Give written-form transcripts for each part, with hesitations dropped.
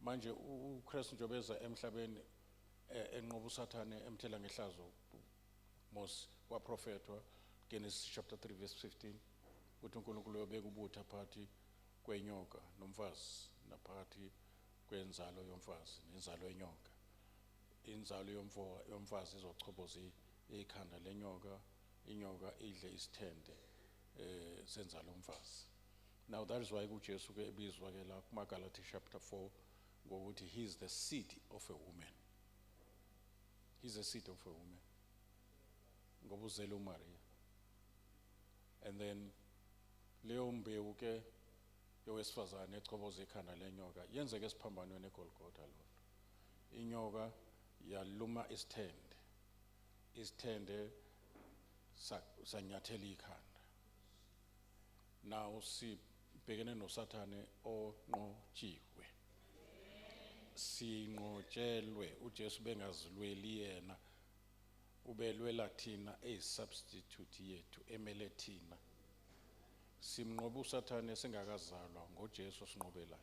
manje uChrist njobe eza emhlabeni enqoba usathane emthela ngehlazo mos waprofetwa Genesis chapter 3 verse 15 uthi uNkulunkulu uyobeka ubutha phakathi kwenyoka nomfazi naphakathi kwenzalo yomfazi nenzalo yenyoka inzalo yomfazi izochoboza ikhanda lenyoka inyoka idle isithende senzalo yomfazi. Now that is why uJesu ke ebizwa ke la kumaGalatia chapter 4 ngokuthi he is the seed of a woman. He's the seed of a woman. Ngoba uzele uMaria. And then leyo mbewu ke yowesifazane echoboza ikhanda lenyoka yenzeke esiphambanweni eGolgotha lo. Inyoka yaluma isithende. Isithende sanyathela ikhanda. Now sibhekene noSathane onqotshiwe. Sinqotshelwe uJesu bengazilweli yena ubelwela thina substitute yethu emele thina. Simnqoba uSathane singakazalwa ngoJesu sinqobelayo.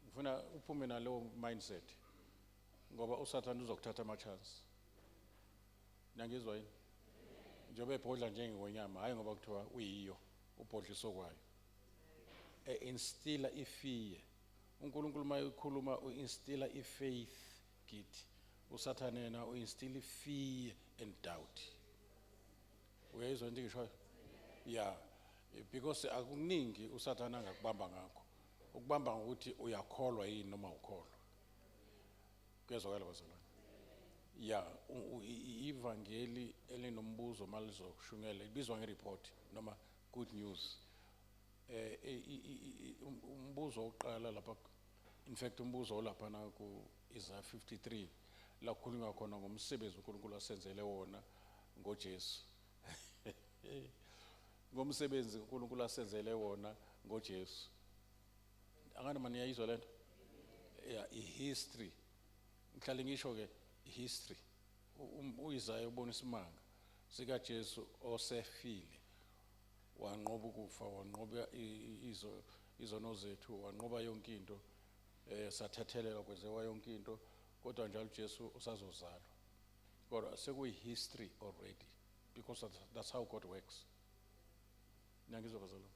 Ngifuna uphume naleyo mindset ngoba uSathane uzokuthatha ama chance. Nangizwa yini? Njobe ebhodla njengengonyama hayi ngoba kuthiwa uyiyo ubhodliso kwayo. Instilla ifear. uNkulunkulu mayekhuluma uinstilla ifaith kithi. uSathane yena uinstilla ifear and doubt. Uyayizwa into ngisho? Yeah, because akuningi uSathane angakubamba ngakho. Ukubamba ngokuthi uyakholwa yini noma ukholwa. Kuyezwakala bazalwane? Yeah, ivangeli elinombuzo malizokushungela ibizwa ngereport noma good news. Umbuzo oqala lapha, in fact umbuzo olapha na ku Isaiah 53 la kukhulunywa khona ngomsebenzi uNkulunkulu asenzele wona ngoJesu. Ngomsebenzi uNkulunkulu asenzele wona ngoJesu. Angani manje niyayizwa lento? Yeah, history. Ngihlale ngisho ke history. uIsaiah ubona isimanga sika Jesu osefile. Wanqoba ukufa, wanqoba izono zethu, wanqoba yonke into sathathelelwa kwenziwa yonke into kodwa njalo uJesu usazozalwa. Kodwa sekuyi history already because that's how God works. Ngiyangizwa bazalwane.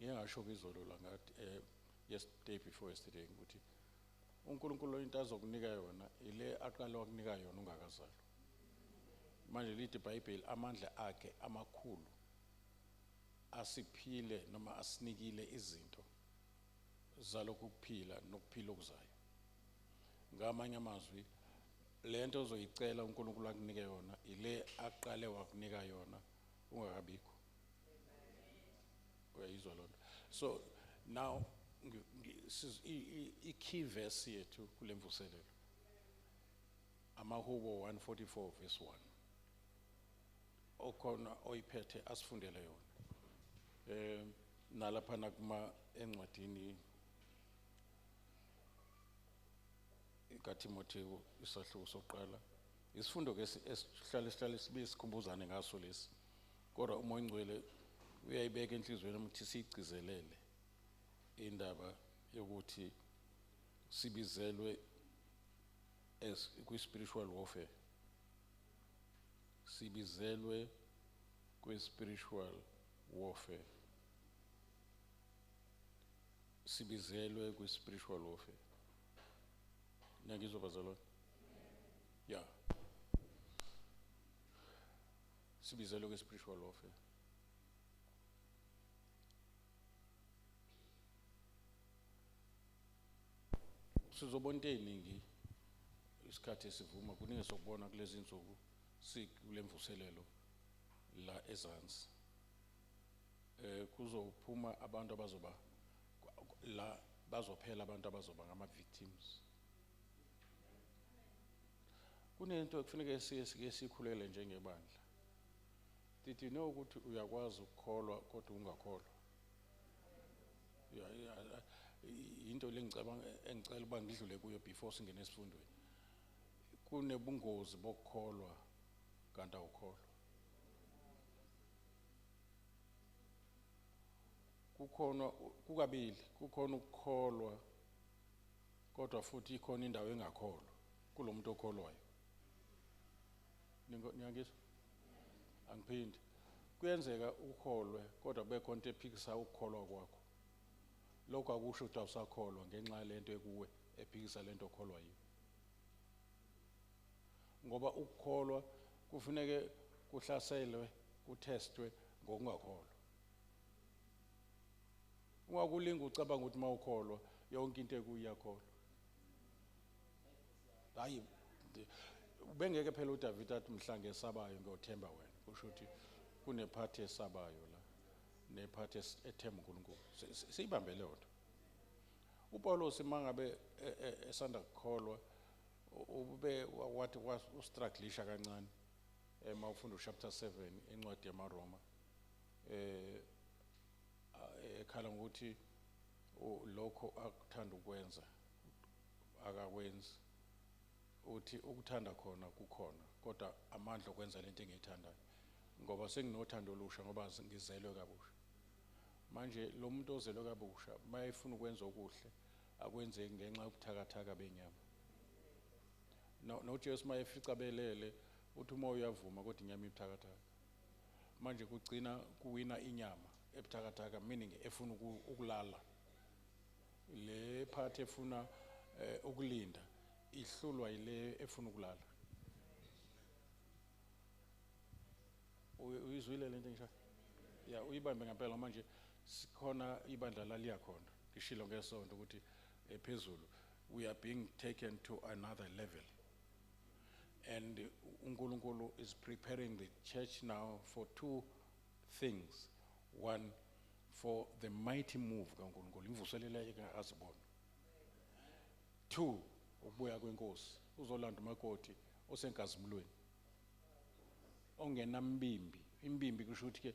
Ngisho izolo la ngathi yesterday before yesterday ukuthi uNkulunkulu into azokunika yona ile aqala ukunika yona ungakazalwa. Manje lithi iBhayibheli amandla akhe amakhulu asiphile noma asinikile izinto zalokhu kuphila nokuphila okuzayo. Ngamanye amazwi lento ozoyicela uNkulunkulu akunike yona ile aqale wakunika yona ungakabikho. Uyayizwa lonto? So now i-key verse yethu kule mvuselelo amaHubo 144 verse 1 okhona oyiphethe asifundele yona. Nalapha nakuma encwadini kaTimotheo isahluko sokuqala isifundo ke esihlale sisikhumbuzane ngaso lesi kodwa uMoya oNgcwele uyayibeka enhlizweni ukuthi siyigcizelele indaba yokuthi sibizelwe kwi-spiritual warfare. Sibizelwe kwi-spiritual warfare. Sibizelwe kwi-spiritual warfare. Ngiyangizwa bazalwane? Yeah. Sibizelwe kwi-spiritual warfare. Sizobona into eziningi isikhathi esivuma kuningi sokubona kulezi insuku sikule mvuselelo la ezansi. Kuzophuma abantu abazoba la bazophela abantu abazoba ngama victims. Kunento ekufuneka sike sikhulele njengebandla. Did you know ukuthi uyakwazi ukukholwa kodwa ungakholwa? Into engicela uba ngidlule kuyo before singene esifundweni. Kunebungozi bokukholwa kanti awukholwa. kukhona kukabili, kukhona ukukholwa kodwa futhi ikhona indawo engakholwa kulomuntu okholwayo. Niyangizwa? Angiphindi. Kuyenzeka ukholwe kodwa bekho into ephikisa ukukholwa kwakho. Lokho akusho ukuthi awusakholwa ngenxa yalento ekuwe ephikisa lento okholwa yiyo. Ngoba ukukholwa kufuneke kuhlaselwe, kutestwe ngokungakholwa. Ungakulinga ucabanga ukuthi mawukholwa yonke into ekuyakholwa. Hayi ubengeke phela uDavid athi mhla ngesabayo ngothemba wena. Kusho ukuthi kunephathi esabayo la nephathi ethemba uNkulunkulu. Siyibambe le nto. uPaulos mangabe esanda ukukholwa ube wathi ustrugglisha kancane mawufunda uchapter 7 encwadi yamaRoma ekhala ngokuthi lokho akuthanda ukwenza akakwenzi. Uthi ukuthanda khona kukhona kodwa amandla okwenza lento engiyithandayo ngoba senginothando olusha ngoba ngizelwe kabusha. Manje lo muntu ozelwe kabusha mayefuna ukwenza okuhle akwenzeki ngenxa yokuthakathaka benyama. noJesu mayefica belele uthi uma uyavuma kodwa inyama ibuthakathaka. Manje kugcina kuwina inyama ebuthakathaka, meaning efuna ukulala. Le part efuna ukulinda ihlulwa ile efuna ukulala. Uyizwile lento ngisho? Ya uyibambe ngempela. Manje sikhona ibandla laliya khona ngishilo ngesonto ukuthi ephezulu we are being taken to another level, and uNkulunkulu is preparing the church now for two things. One, for the mighty move kaNkulunkulu, imvuselelo azibona. Two, ukubuya kwenkosi uzolanda umakoti osenkazimulweni ongenambimbi. Imbimbi kusho ukuthi ke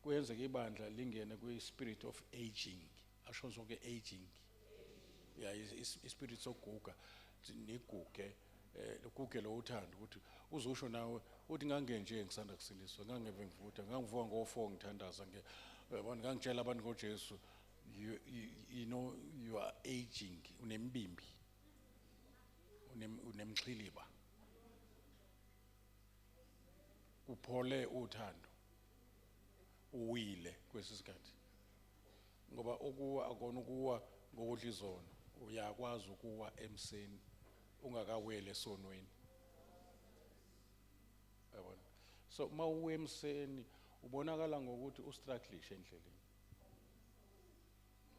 kuyenzeka ibandla lingene kwi-spirit of aging, asho zonke aging. Ya ispirit sokuguga niguge kuguge lo uthando ukuthi uzusho nawe uthi ngangenje ngisanda kusindiswa, ngangeve ngivutha, ngangivuka ngo4 ngithandaza yabona, ngangitshela abantu ngoJesu, you know you are aging, unembimbi, unemxhiliba, uphole uthando, uwile kwesisikhathi. Ngoba ukuwa akona ukuwa ngokudla izono, uyakwazi ukuwa emseni ungakawele esonweni. Yabona? So mawuwe emseni ubonakala ngokuthi ustrugglishe endleleni.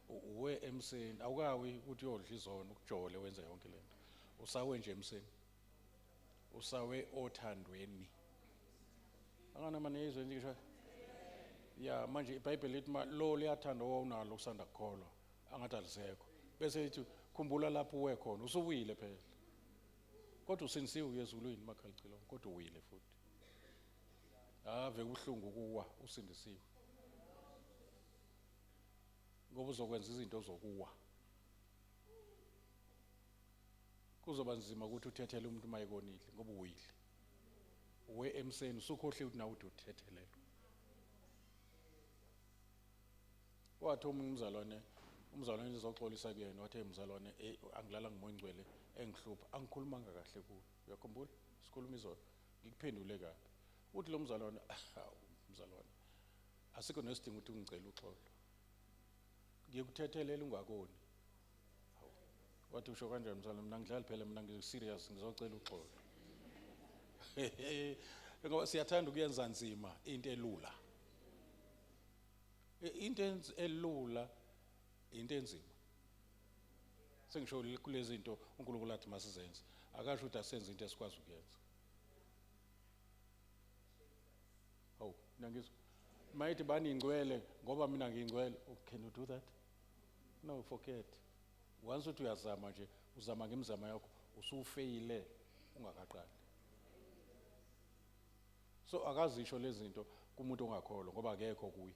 Uwe emseni awukawi ukuthi uyodla izono ukujole wenza yonke lento. Usawe nje emseni. Usawe othandweni. Angana manezwe ngisho. Ya manje iBhayibheli lithi lo liyathanda owawunalo usanda kukholwa angathi alisekho. Bese lithi khumbula lapho uwe khona usuwile phela. Kodwa usinisiwe uyezulwini makhalicilo kodwa uwile futhi. Ave ubuhlungu kuwa usindisiwe. Ngoba uzokwenza izinto zokuwa. Kuzoba nzima ukuthi uthethele umuntu mayikonile ngoba uwile. Uwe emseni usukhohle ukuthi nawe uthethelele. Wathi umzalwane ezoxolisa kuyena wathi umzalwane angilala ngimoya ingcwele engihlupha angikhulumanga kahle kuwe. Uyakhumbula? Sikhuluma izolo. Ngikuphendule kabi. Uthi lo mzalwane asikho nesidingo ukuthi ungicela uxolo. Ngiyekuthethelela ungakoni. Wathi usho kanjani mzalwane? Mina ngidlala phela, mina ngiserious ngizocela uxolo. Ngoba siyathanda ukuyenza nzima into elula. Into elula into enzima. Sengisho kulezi zinto uNkulunkulu athi masizenze. Akasho ukuthi asenze into esikwazi ukuyenza. Hawu, nangizwa. Mayithi bani ingcwele ngoba mina ngingcwele. Can you do that? No, forget. Once uthi uyazama nje, uzama ngemizamo yakho, usufeyile ungakaqali. So akazisho lezi zinto kumuntu ongakholwa ngoba akekho kuye.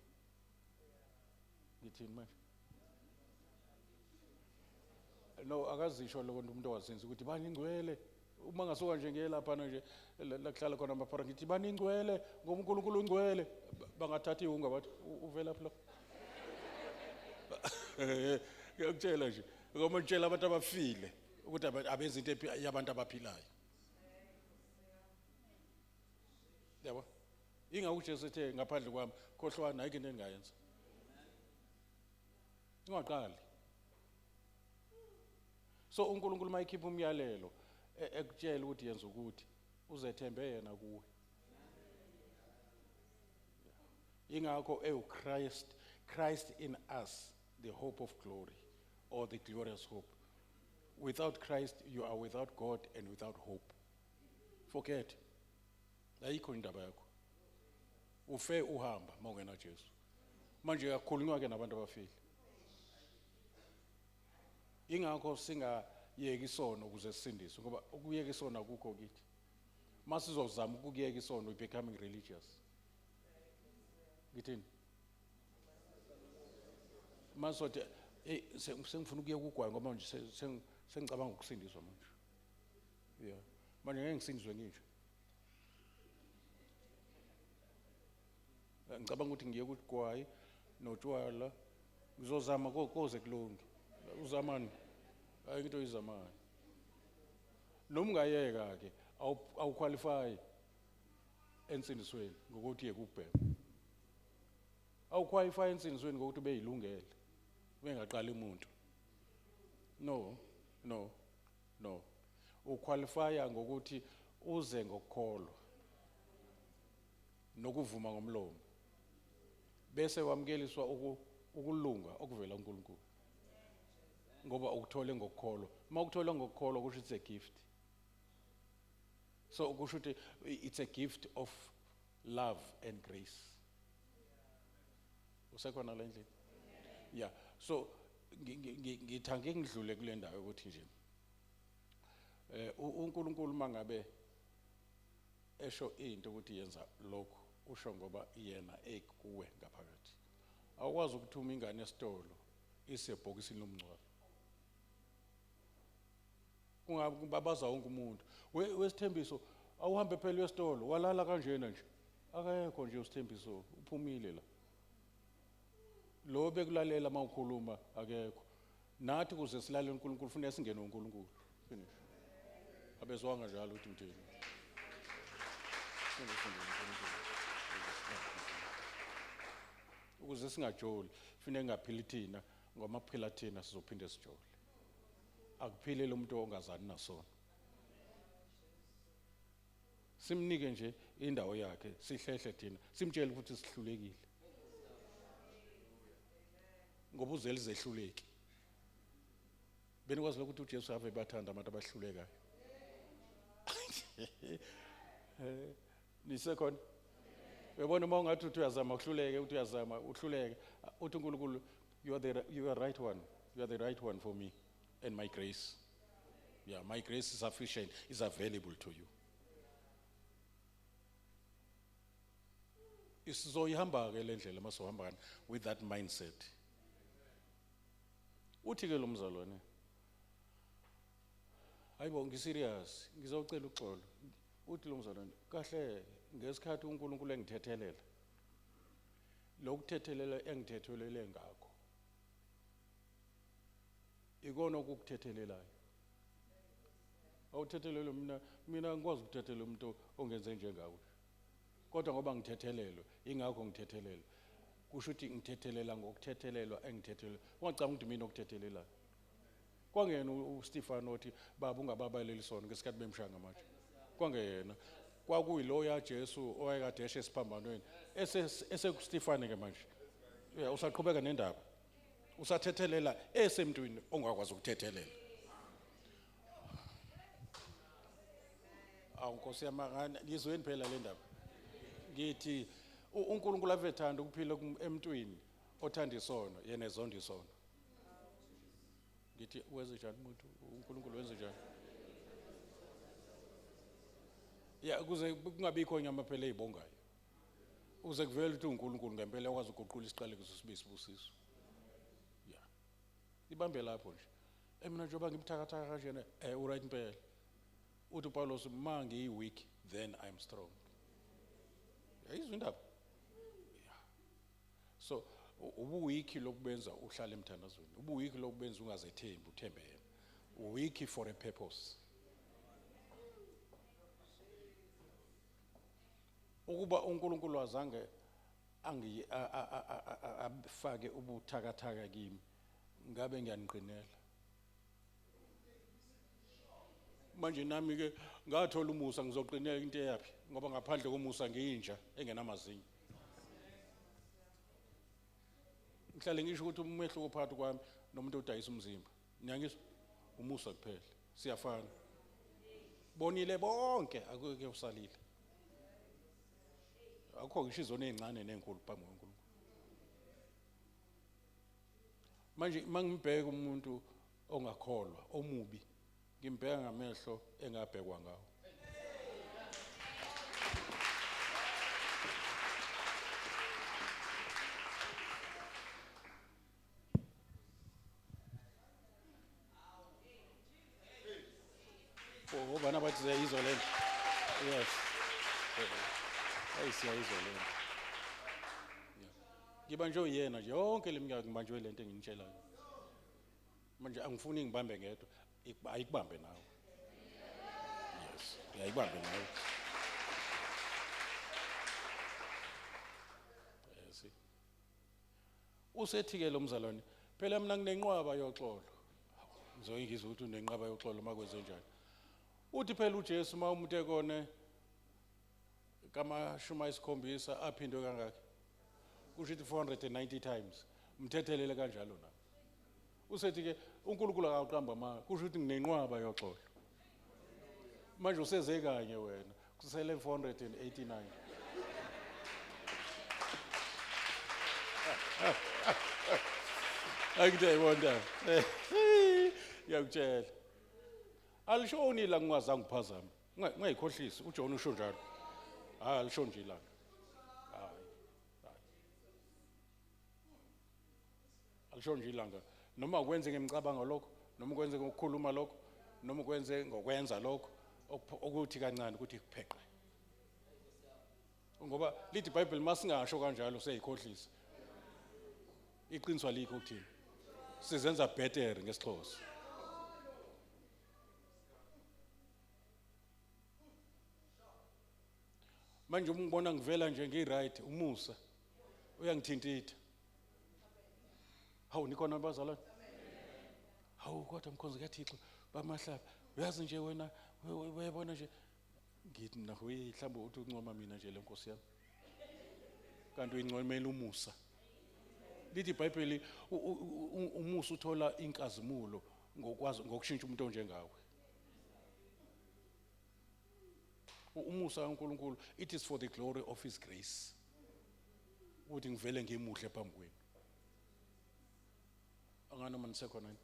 Ngithini manje? No, akazisho lo umuntu owazenza ukuthi bani ingcwele. Uma ngasuka nje ngiyelapha nje la kuhlala khona amaphara ngithi bani ingcwele ngoba uNkulunkulu ungcwele. Bangathathi iwunga bathi uvela lapho. ngiyakutshela nje ngoba ngitshela abantu abafile ukuthi abenza into yabantu abaphilayo. Yabo ingakho uJesu ethe ngaphandle kwami khohlwana ayike into engayenza. Ungaqali. So uNkulunkulu mayikhipha umyalelo ekutshela ukuthi yenza ukuthi uzethembe yena kuwe. Ingakho Christ in us, the hope of glory, or the glorious hope. Without Christ you are without God and without hope. Forget. Ayikho indaba yakho. Ufe uhamba mawungena Jesu. Manje uyakhulunywa ke nabantu abafile. Ingakho singayeki isono ukuze sisindiswe ngoba ukuyeka isono akukho kithi. Masizozama ukuyeka isono we becoming religious. Ngithini? Masothi sengifuna ukuyeka ugwayi ngoba manje sengicabanga ukusindiswa manje. Yeah. Manje ngeke ngisindiswe ngisho. Ngicabanga ukuthi ngiyeke ugwayi notshwala ngizozama koze kulunge. Uzamani hayi into izamani. Noma ungayeka ke awuqualify ensindisweni ngokuthi yeke ukubhema. Awuqualify ensindisweni ngokuthi ube yilungele. Bengaqala umuntu. No. Uqualify ngokuthi uze ngokukholwa. Nokuvuma ngomlomo. Bese wamkeliswa ukulunga okuvela kuNkulunkulu. Ngoba ukuthole ngokukholwa. Mawukuthola ngokukholwa kusho it's a gift. So kusho ukuthi it's a gift of love and grace. Usekhona la endlini? Yeah. So ngithange ngidlule kule ndawo ukuthi nje uNkulunkulu mangabe esho into ukuthi yenza lokho usho ngoba yena ekuwe ngaphakathi. Awukwazi ukuthuma ingane esitolo isebhokisini lomncwabo. Kungababaza wonke umuntu. Wesithembiso awuhambe phela esitolo walala kanjena nje. Akekho nje usithembiso uphumile la. Lo bekulalela mawukhuluma akekho. Nathi kuze silale uNkulunkulu kufanele singene uNkulunkulu. Finish. Abezwanga njalo ukuthi ngithini. Ukuze singajoli kufanele ngaphili thina ngoba maphila thina sizophinde sijole. Akuphile lo muntu ongazani nasona. Simnike nje indawo yakhe sihlehle thina simtshele ukuthi sihlulekile. Ngoba uzeli zehluleki. Benikwazi ukuthi uJesu ave bathanda abantu abahlulekayo. Nisekhona. Uyabona uma ungathi uyazama ukuhluleka uthi uyazama uhluleke uthi uNkulunkulu you are right one. You are the right one for me and my grace. Yeah, my grace is sufficient, is available to you. Isizoyihamba ke le ndlela masohambana with that mindset. Uthi ke lo mzalwane hayibo ngiserious ngizocela uxolo. Uthi lo mzalwane kahle ngesikhathi uNkulunkulu engithethelela. Lokuthethelela engithethelele ngakho. Ikona ukukuthethelelayo. Awuthethelele mina ngikwazi ukuthethelela umuntu ongenze njengawe. Kodwa ngoba ngithethelelwe ingakho ngithethelela. Kusho ukuthi ngithethelela ngokuthethelelwa engithethelelwa. Ungacanga ukuthi mina okuthethelela. Kwangena uStefano othi baba ungababaleli isono ngesikhathi bemshaya manje. Kwangena kwakuyilo ya Jesu owayekade eshe esiphambanweni esekuStefane ke manje. Usaqhubeka nendaba. Usathethelela esemntwini ongakwazi ukuthethelela. Nkosi yamangana ngizweni phela le ndaba. Ngithi uNkulunkulu avethanda ukuphila emntwini othanda isono yena ezonda isono. Ngithi wenze njani umuntu uNkulunkulu wenze njani? Ya kuze kungabikho inyama phela ezibongayo. Uze kuvele ukuthi uNkulunkulu ngempela ukwazi ukuguqula isiqalekiso sibe isibusiso. Yeah. Ibambe lapho nje. Mina njengoba ngimthakathaka kanjena uright impela. Uthi Paulos mangi weak then I am strong. Yayizwe indaba. Yeah. So Ubuwiki lokubenza uhlale emthandazweni. Ubuwiki lokubenza ungazethembi uthembe yena. Uwiki for a purpose. Ukuba uNkulunkulu azange afake ubuthakathaka kimi, ngabe ngiyaniqinela. Manje nami ke ngathola umusa ngizoqinela into yapi ngoba ngaphandle komusa ngiyinja engenamazinyo. Ngihlale ngisho ukuthi umehluko phakathi kwami nomuntu odayisa umzimba. Niyangizwa? Umusa kuphela. Siyafana. Bonile bonke akuke usalile. Akukho ngisho izona ezincane nezinkulu phambi kwaNkulunkulu. Manje mangibheka umuntu ongakholwa omubi ngimbheka ngamehlo engabhekwa ngawo. Bana bathi siyayizwa lento. Yes. Hey siyayizwa lento. Ngibanjwe uyena nje yonke leminyaka ngibanjwe lento enginitshelayo. Manje angifuni ngibambe ngedwa, ayikubambe nawe. Yes, ayikubambe nawe. Yes. Usethi ke lo mzalwane, phela mina nginenqwaba yoxolo. Ngizoyingizwa ukuthi unenqwaba yoxolo makwenze njani. Uthi phela uJesu uma umuntu ekone kama 70 aphindwe kangaki? Kusho ukuthi 490 times. Mthethelele kanjalo na. Usethi ke uNkulunkulu akaqamba ama kusho ukuthi nginenqwaba yoxolo. Manje useze kanye wena kusele 489. Akuthe wonder. Yakutshela. Alishoni la ngingazange uphazama. Ngayikhohlisi uJohn usho njalo. Hayi alisho nje ilanga. Hayi. Alisho nje ilanga. Noma ukwenze ngemicabango lokho, noma ukwenze ngokukhuluma lokho, noma ukwenze ngokwenza lokho okuthi kancane ukuthi kupheqe. Ngoba lithi iBhayibheli masingasho kanjalo seyikhohlisa. Iqiniso alikho ukuthini. Sizenza better ngesixhosa. Manje ngibona ngivela nje ngiright umusa uyangithintitha. Hawu nikhona abazalwane? Hawu kodwa mkhonzi kaThixo bamahlaba. Uyazi nje wena uyabona nje ngithi nawe mhlawumbe uthi uncoma mina nje lenkosi yami. Kanti uyincomela umusa. Lithi iBhayibheli umusa uthola inkazimulo ngokwazi ngokushintsha umuntu onjengawe. Umusa kaNkulunkulu it is for the glory of his grace. Uthi ngivele ngimuhle phambi kwenu. Anganoma nisekhona yini?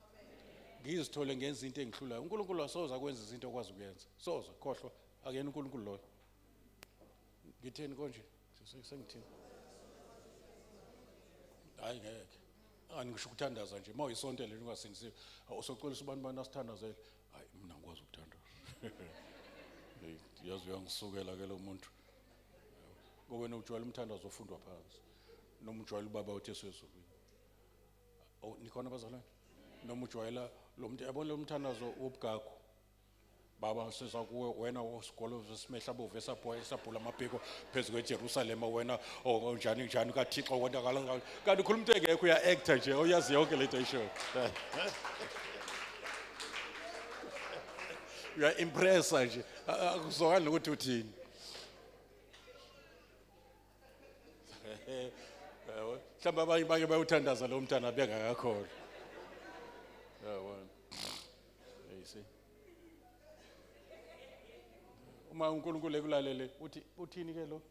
Ngizithole ngenza into engihlulayo. uNkulunkulu asoza akwenza izinto okwazi ukuyenza. Soza khohlwa akuyena uNkulunkulu loyo. Ngitheni konje? Sengithini? Hayi ngeke. Angisho ukuthandaza nje. Mawuyisontele ungasindisiwe. Usoxolisa abantu banasithandazele. Hayi mina ngikwazi ukuthandaza. Yazi uyangisukela ke lo muntu. Ngoba wena ujwayela umthandazo ofundwa phansi. Noma ujwayela ubaba uthi esezulwini. Nikhona abazalwane? Noma ujwayela lo muntu yabona lo mthandazo wobugagu. Baba sisa kuwe wena osikolo sesimehla bovu esabhula amabhiko phezu kweJerusalem wena njani njani kaThixo kwendakala ngalo. Kanti ukhuluma into engekho uya actor nje oyazi yonke lento ayisho. Uya impressa nje akuzokani ukuthi uthini. Mhlawumbe abanye bake bayothandaza lo mntana bengakakholwa. Yabona. Ayisi. Uma uNkulunkulu ekulalele uthini ke lo?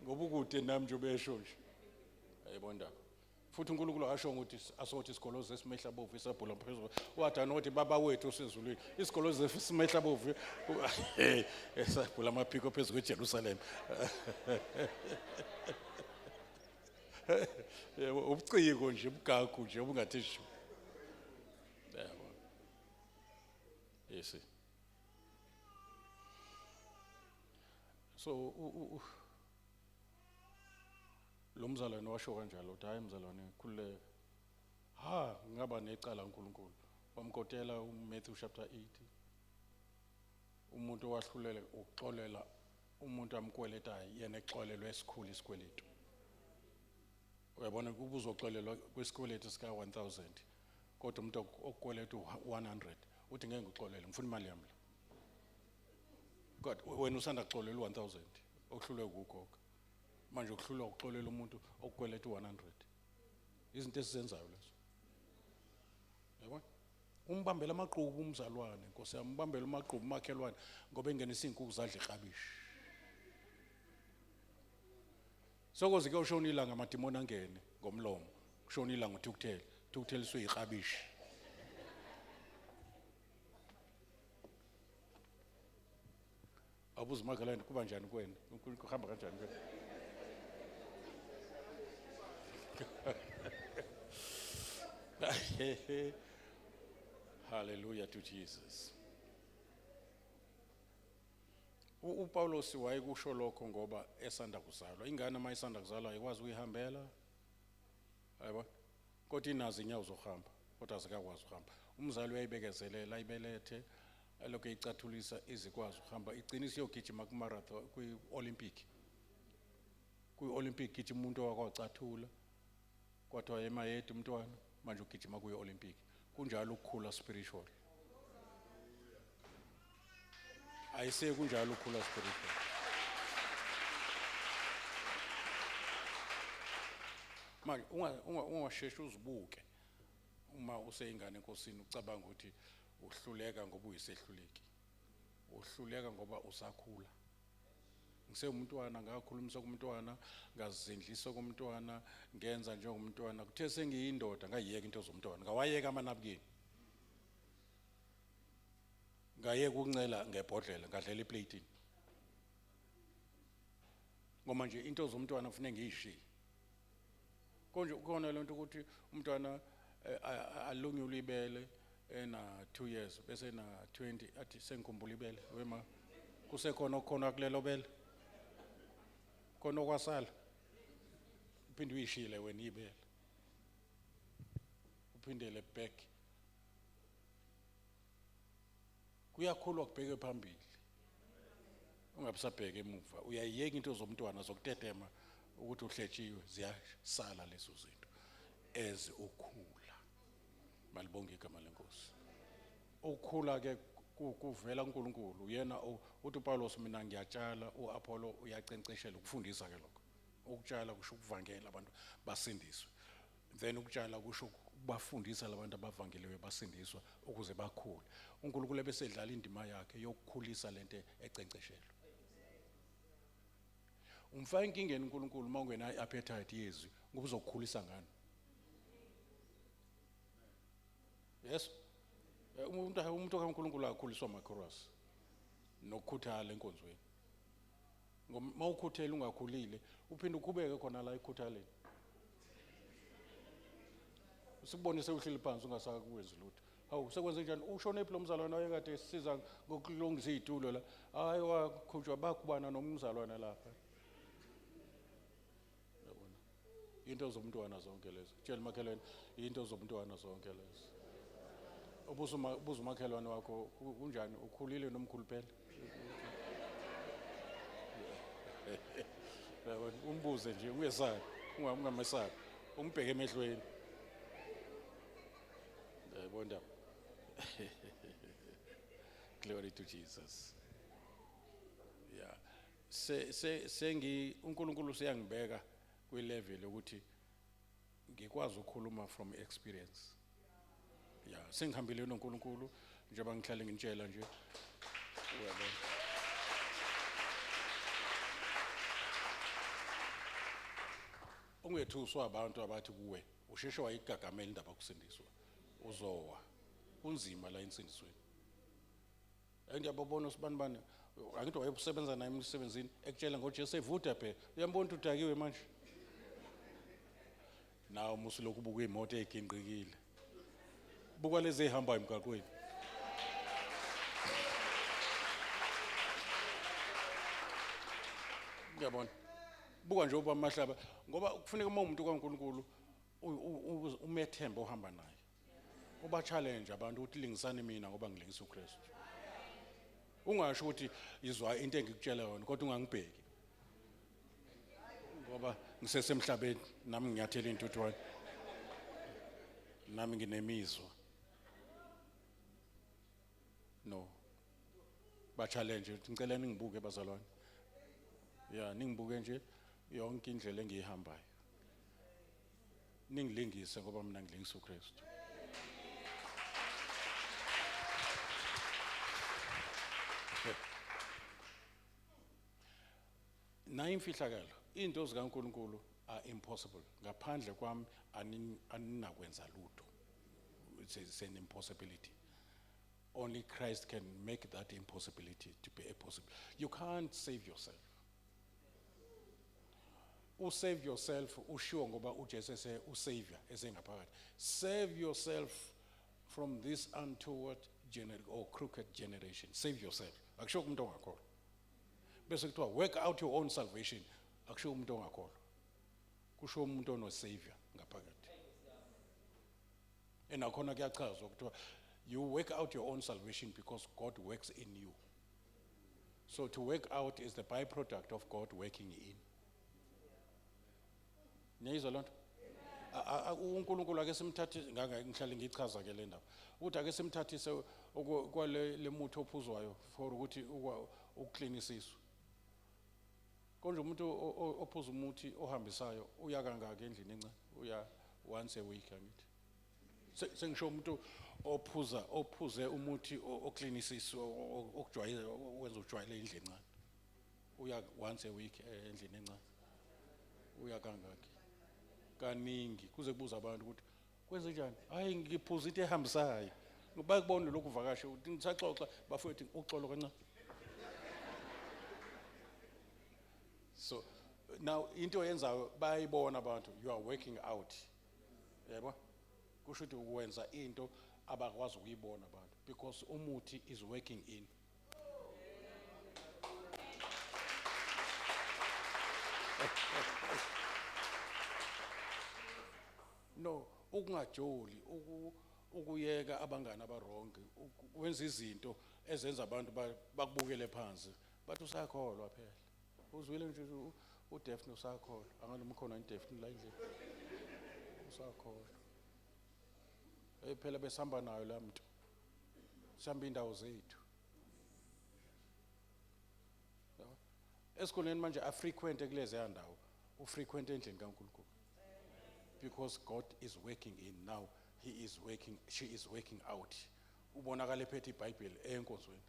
Ngoba ukude nami nje besho nje. Ayibona. Futhi uNkulunkulu asho ukuthi asothi isikolozi esimehla bovu isabhula phezulu. Wathi anothi baba wethu osezulwini. Isikolozi esimehla bovu esabhula amaphiko phezulu kweJerusalem. Ubuciko nje ubugagu nje obungathisho. Yabo. Yes. So lo mzalwane washo kanjalo uthi hayi mzalwane khululeka ngaba necala uNkulunkulu wamkotela uMatthew chapter 8 umuntu owahlulele ukuxolela umuntu amkweletayo yena exolelwe esikhulu isikweletu uyabona kuba uzoxolelwa kwesikweletu sika 1000 kodwa umuntu okukweleta 100 uthi ngeke ngixolele ngifuna imali yami la kodwa wena usanda kuxolela 1000 okuhlulwe ukukhokha manje ukuhlulwa ukuxolela umuntu okukweleta 100 izinto esizenzayo lezo yabona umbambela amaqhubu umzalwane Nkosi yami umbambela amaqhubu makhelwane ngoba engenisa izinkukhu zadla iklabishi sokuze kuyoshona ilanga amadimoni angene ngomlomo kushona ilanga uthukutheliswe iklabishi abuza umakhelwane kuba njani kuwena kuhamba kanjani kuwena Hallelujah to Jesus. uPaulos wayekusho lokho ngoba esanda kuzalwa ingane uma isanda kuzalwa ayikwazi ukuyihambela yabo kodwa inazi inyawo zokuhamba kodwa azikakwazi ukuhamba umzali uyayibekezelela ayibelethe lokho eyicathulisa izikwazi ukuhamba igcina iyogijima kumarathon kwi-Olympic gijima umuntu owakwacathula kodwa emayedi umntwana manje ugijima kuyi-Olympic kunjalo ukukhula spiritual ayise kunjalo ukukhula spiritual manje ungasheshe uzibuke uma useyingane enkosini ucabanga ukuthi uhluleka ngoba uyisehluleki uhluleka ngoba usakhula ngisewumntwana ngakhulumisa kumntwana ngazindlisa kumntwana ngenza njengomntwana kuthe sengiyindoda ngayiyeka into zomntwana ngawayeka amanabukeni ngayeka ukuncela ngebhodlela ngadlela eplatini ngoba nje into zomntwana kufanele ngiyishiye konje khona lento ukuthi umntwana alungiwe ibele ena 2 years bese na 20 athi sengikhumbula ibele wema kusekhona kulelo bele khona okwasala uphinde uyishile wena ibele uphindele back kuyakhulwa kubheke phambili ungabisabheke emuva uyayiyeka into zomntwana zokutetema ukuthi uhletshiwe ziyasala lezo zinto eze ukhula malibonge igama lenkosi ukukhula ke kuvela kuNkulunkulu uyena uthi uPaulos mina ngiyatshala uApollo uyacenceshela ukufundisa ke lokho ukutshala kusho ukuvangela abantu basindiswe then ukutshala kusho ukubafundisa labantu abavangeliwe basindiswa ukuze bakhule uNkulunkulu ebesedlala indima yakhe yokukhulisa lento ecenceshelwe umfaka inkingeni uNkulunkulu uma ungena iappetite yezwi ngoba uzokukhulisa ngani yes umuntu kaNkulunkulu akhuliswa amakhorus nokukhuthala enkonzweni ngoba mawukhuthela ungakhulile uphinde ukhubeke khona la ekhuthaleni usibonise uhleli phansi ungasakwenzi lutho hawu sekwenze njani ushone ephi lo mzalwane wayekade sisiza ngokulungisa izitulo la hayi wakhutshwa bakubana nomzalwane lapha yabona into zomntwana zonke lezo tshela makhelwane into zomntwana zonke lezo ubuza umakhelwane wakho kunjani ukhulile nomkhulu phela umbuze nje ungesabi ungamesabi umbheke emehlweni yabona glory to Jesus yeah uNkulunkulu seyangibeka kwilevel ukuthi ngikwazi ukukhuluma from experience yeah sengihambile noNkulunkulu njengoba ngihlale ngintshela nje uyabona ungethuswa abantu abathi kuwe usheshe wayigagamela indaba kusindiswa uzowa kunzima la insindisweni ngiyabona usibani angithi wayesebenza naye emsebenzini ekutshela ngoJesu evuda phela uyambona ukuthi udakiwe manje nawo musu lokubuka imoto ezinqikile buka lezi ehamba emgaqweni ngiyabona buka nje uba mahlaba ngoba kufuneka uma umuntu kaNkulunkulu umethemba ohamba naye uba challenge abantu ukuthi lingisani mina ngoba ngilingisa uKristu ungasho ukuthi izwa into engikutshela yona kodwa ungangibheki ngoba ngisesemhlabeni nami nginyathela intuthwane nami nginemizwa no ba challenge ngicela ningibuke bazalwane ya ningibuke nje yonke indlela engiyihambayo ningilingise ngoba mina ngilingisa uKristu na imfihlakalo into zikaNkulunkulu are impossible ngaphandle kwami aninakwenza lutho it's an impossibility only Christ can make that impossibility to be a possible you can't save yourself save yourself ushiwo ngoba uJesu ese usavior esengaphakathi save yourself from this untoward or crooked generation save yourself akusho umuntu ongakholwa bese kuthiwa work out your own salvation akusho umuntu ongakholwa kusho umuntu ono savior ngaphakathi enakhona kuyachazwa kuthiwa you work out your own salvation because God works in you so to work out is the byproduct of God working in niyizwa lonto uNkulunkulu ake simthathe ngihlale ngichaza ke le ndaba ukuthi ake simthathise kwale muthi ophuzwayo for ukuthi ukuklinisiswa konje umuntu ophuza umuthi ohambisayo uya kangaka endlini encane uya once a week angithi sengisho umuntu ophuze umuthi oklinisiswa okujwayele wenza ujwayele endlini encane uya once a week endlini encane uya kangaka kaningi kuze kubuza abantu ukuthi kwenze njani hayi ngiphuza into ehambisayo ngoba kubona lokhu vakashe ukuthi ngisaxoxa bafethu uxolo kancane so now into yenzayo bayibona abantu you are working out yebo kusho ukuthi ukwenza into abakwazi ukuyibona abantu because umuthi is working in no ukungajoli ukuyeka abangani abaronke wenza izinto ezenza abantu bakubukele phansi bathi usakholwa phela uzwile nje uDaphne usakholwa angalomkhona uDaphne la endlini usakholwa phela besihamba nayo la muntu sihamba indawo zethu esikoleni manje afrequent kulezi yandawo ufrequent endlini kaNkulunkulu because God is working in now he is working she is working out ubonakala ephethe iBhayibheli enkonzweni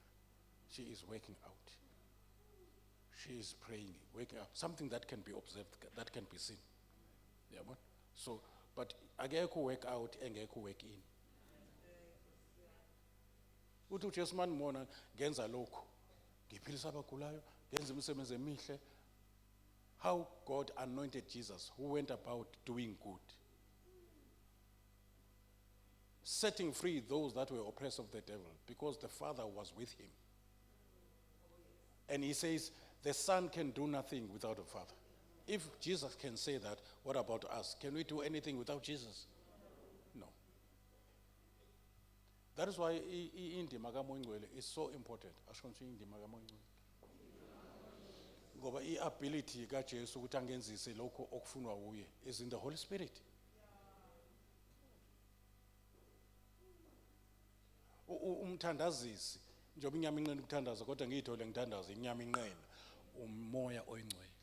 she is working out she is praying working out something that can be observed that can be seen yabo so but akekho work out engekho work in uthi uJesu manimona ngenza lokho ngiphilisa abagulayo ngenza imisebenzi emihle how God anointed Jesus who went about doing good setting free those that were oppressed of the devil because the Father was with him and he says the Son can do nothing without the Father if Jesus can say that what about us can we do anything without Jesus no that is why indima kaMoya Ngcwele is so important asho nje indima kaMoya Ngcwele ngoba iability kaJesu ukuthi angenzise lokho okufunwa kuye is in the Holy Spirit umthandazisi njengoba inyama inqene ukuthandaza kodwa ngiyithole ngithandaza inyama inqene umoya oyingcwele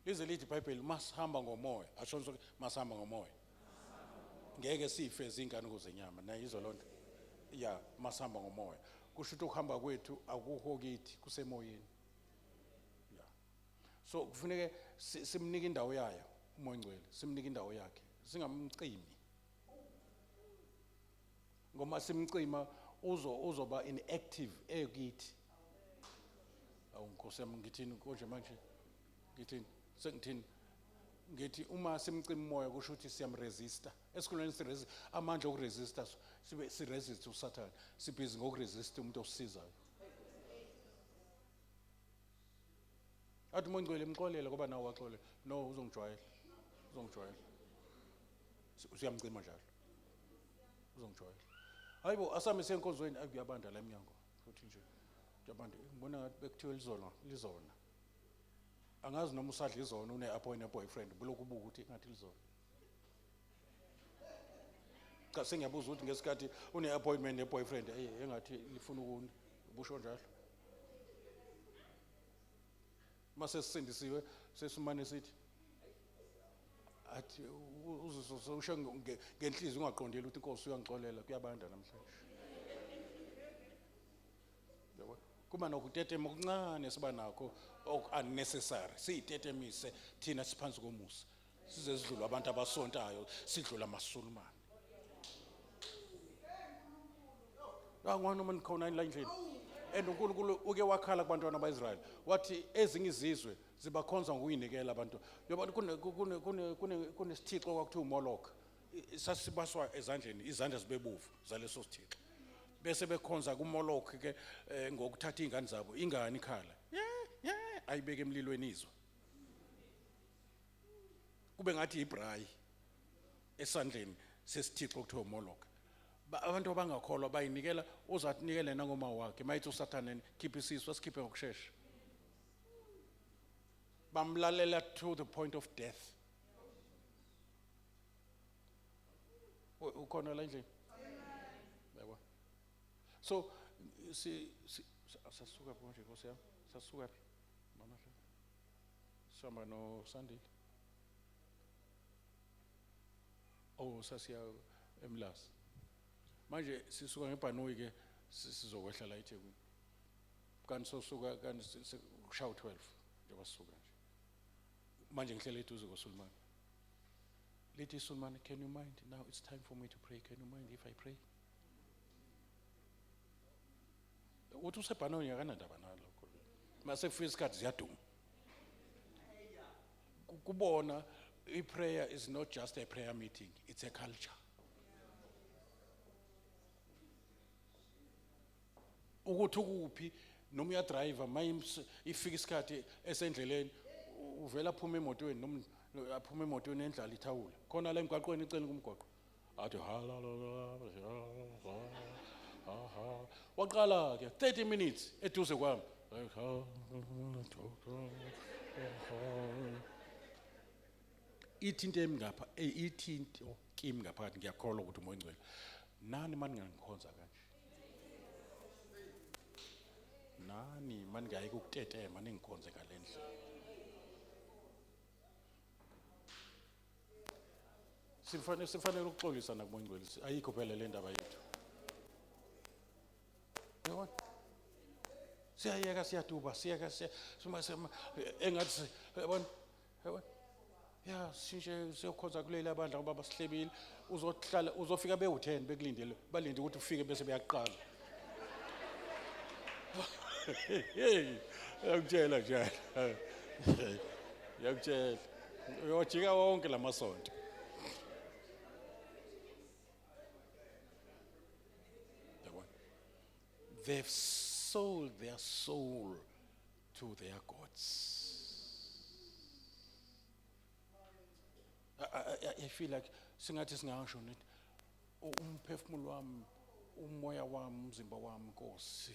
lize lithi iBhayibheli masihamba ngomoya asho nje masihamba ngomoya ngeke sifeze inkanuko zenyama nayo izo lonto ya masihamba ngomoya kusho ukuthi ukuhamba kwethu akuho kithi kusemoyeni ya so kufuneka simnike indawo yayo uMoya Ngcwele simnike indawo yakhe singamcimi ngoma simcima uzoba inactive ekithi awunkosi yami ngithini konje manje ngithini sengithini ngithi uma simcima umoya kusho ukuthi siyamresista esikhuleni siresist amandla okuresista sibe siresist uSathane sibhizi ngokuresist umuntu osisizayo athi uMongcwele imxolele ngoba nawe waxolela. No, uzongijwayela usiyamcima njalo, uzongijwayela. Hayibo, asami senkonzweni akuyabanda la eminyango futhi nje ngiyabanda, ngibona ngathi bekuthiwe lizona. Angazi noma usadla izona une-appointment boyfriend bulokhu ubuka ukuthi ngathi lizona. Cha sengiyabuza ukuthi ngesikhathi une-appointment ne-boyfriend engathi lifuna ukuni, ubusho njalo. Mase sisindisiwe sesimane sithi athi usho ngenhliziyo ungaqondile ukuthi inkosi uyangixolela, kuyabanda namhlanje. Yabo, kuba nokutetema okuncane siba nakho unnecessary, siyitetemise thina siphansi komusa size sidlule abantu abasontayo, sidlula amaSulumane. Angwana noma nikhona la endlini. And uNkulunkulu uke wakhala kubantwana baIsrael wathi ezinye izizwe zibakhonza ngokuyinikela abantu. Yabona kunesithixo kwakuthiwa uMolok. Sasibaswa ezandleni, izandla zibebovu zaleso sithixo. Bese bekhonza kuMolok ke ngokuthatha izingane zabo, ingane ikhala. Ayibeke emlilweni izwa. Kube ngathi ibrayi esandleni sesithixo kuthiwa uMolok. Abantu abangakholwa bayinikela, uzathi nikele nangoma wakhe, mayithi uSathane khipha isizwe sikhiphe ngokusheshsha. Bamlalela to the point of death. Ukhona la endlini? Yebo. So sasuka phi manje Nkosi yami? Sasuka phi? Mama hle. Sihamba no Sandile. Oh, sasiya eMlazi. Manje sisuka ngeBhanoyi ke sizokwehla la eThekwini. Kanti sosuka kanti ushaya 12 njengoba sisuka nje. Manje ngihlele eduze koSulumane. Lithi Sulumane, can you mind? Now it's time for me to pray. Can you mind if I pray? Uthi useBhanoyi akanandaba nalokho. Mase kufika isikhathi ziyaduma. Kubona prayer is not just a prayer meeting, it's a culture. Ukuthi ukuphi noma uyadriver maye ifika isikhathi esendleleni uvela aphuma emotweni noma aphuma emotweni endlala ithawula khona la emgaqweni icela kumgwaqo athi waqala ke 30 minutes eduze kwami ithi into emingapha ithi into kimi ngaphakathi ngiyakholwa ukuthi umoya ngcwele nani manje ngikhonza kanje. Nani manje ngayike ukutetema ningikhonze ngalendlela. Sifanele ukuxolisana kumoya ngcwele, ayikho phela le ndaba yethu. Yabona? Siyayeka siyaduba, siyeka engathi yabona? Yabona? Ya sinje siyokhonza kuleli abandla ngoba basihlebile, uzohlala uzofika be10 bekulindele, balinde ukuthi ufike bese beyaqala. Hey, yakutshela njalo. Yakutshela. Uyojika wonke lamasonto. They've sold their soul to their gods. I feel like singathi singasho nithi umphefumulo wami, umoya wami, umzimba wami Nkosi.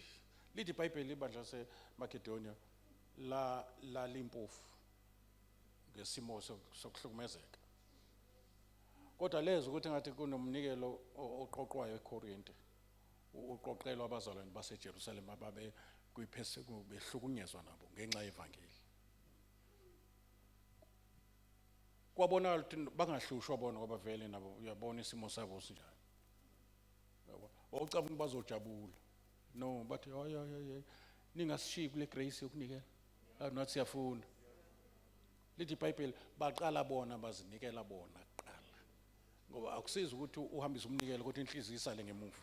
Lithi iBhayibheli ibandla laseMakedonia la limpofu ngesimo sokuhlukumezeka. Kodwa lezo ukuthi ngathi kunomnikelo oqoqwayo eKorinte. Uqoqelwa abazalwane baseJerusalem ababe kuyipheseko behlukunyezwa nabo ngenxa yevangeli. Kwabonakala ukuthi bangahlushwa bona ngoba vele nabo uyabona isimo sabo sinjani. Yabo. Ocabanga bazojabula. No, but ningasishiyi kule grace yokunikela. Nathi siyafunda. Lithi iBhayibheli baqala bona bazinikela bona kuqala. Ngoba akusizi ukuthi uhambise umnikelo kodwa inhliziyo isale ngemuva.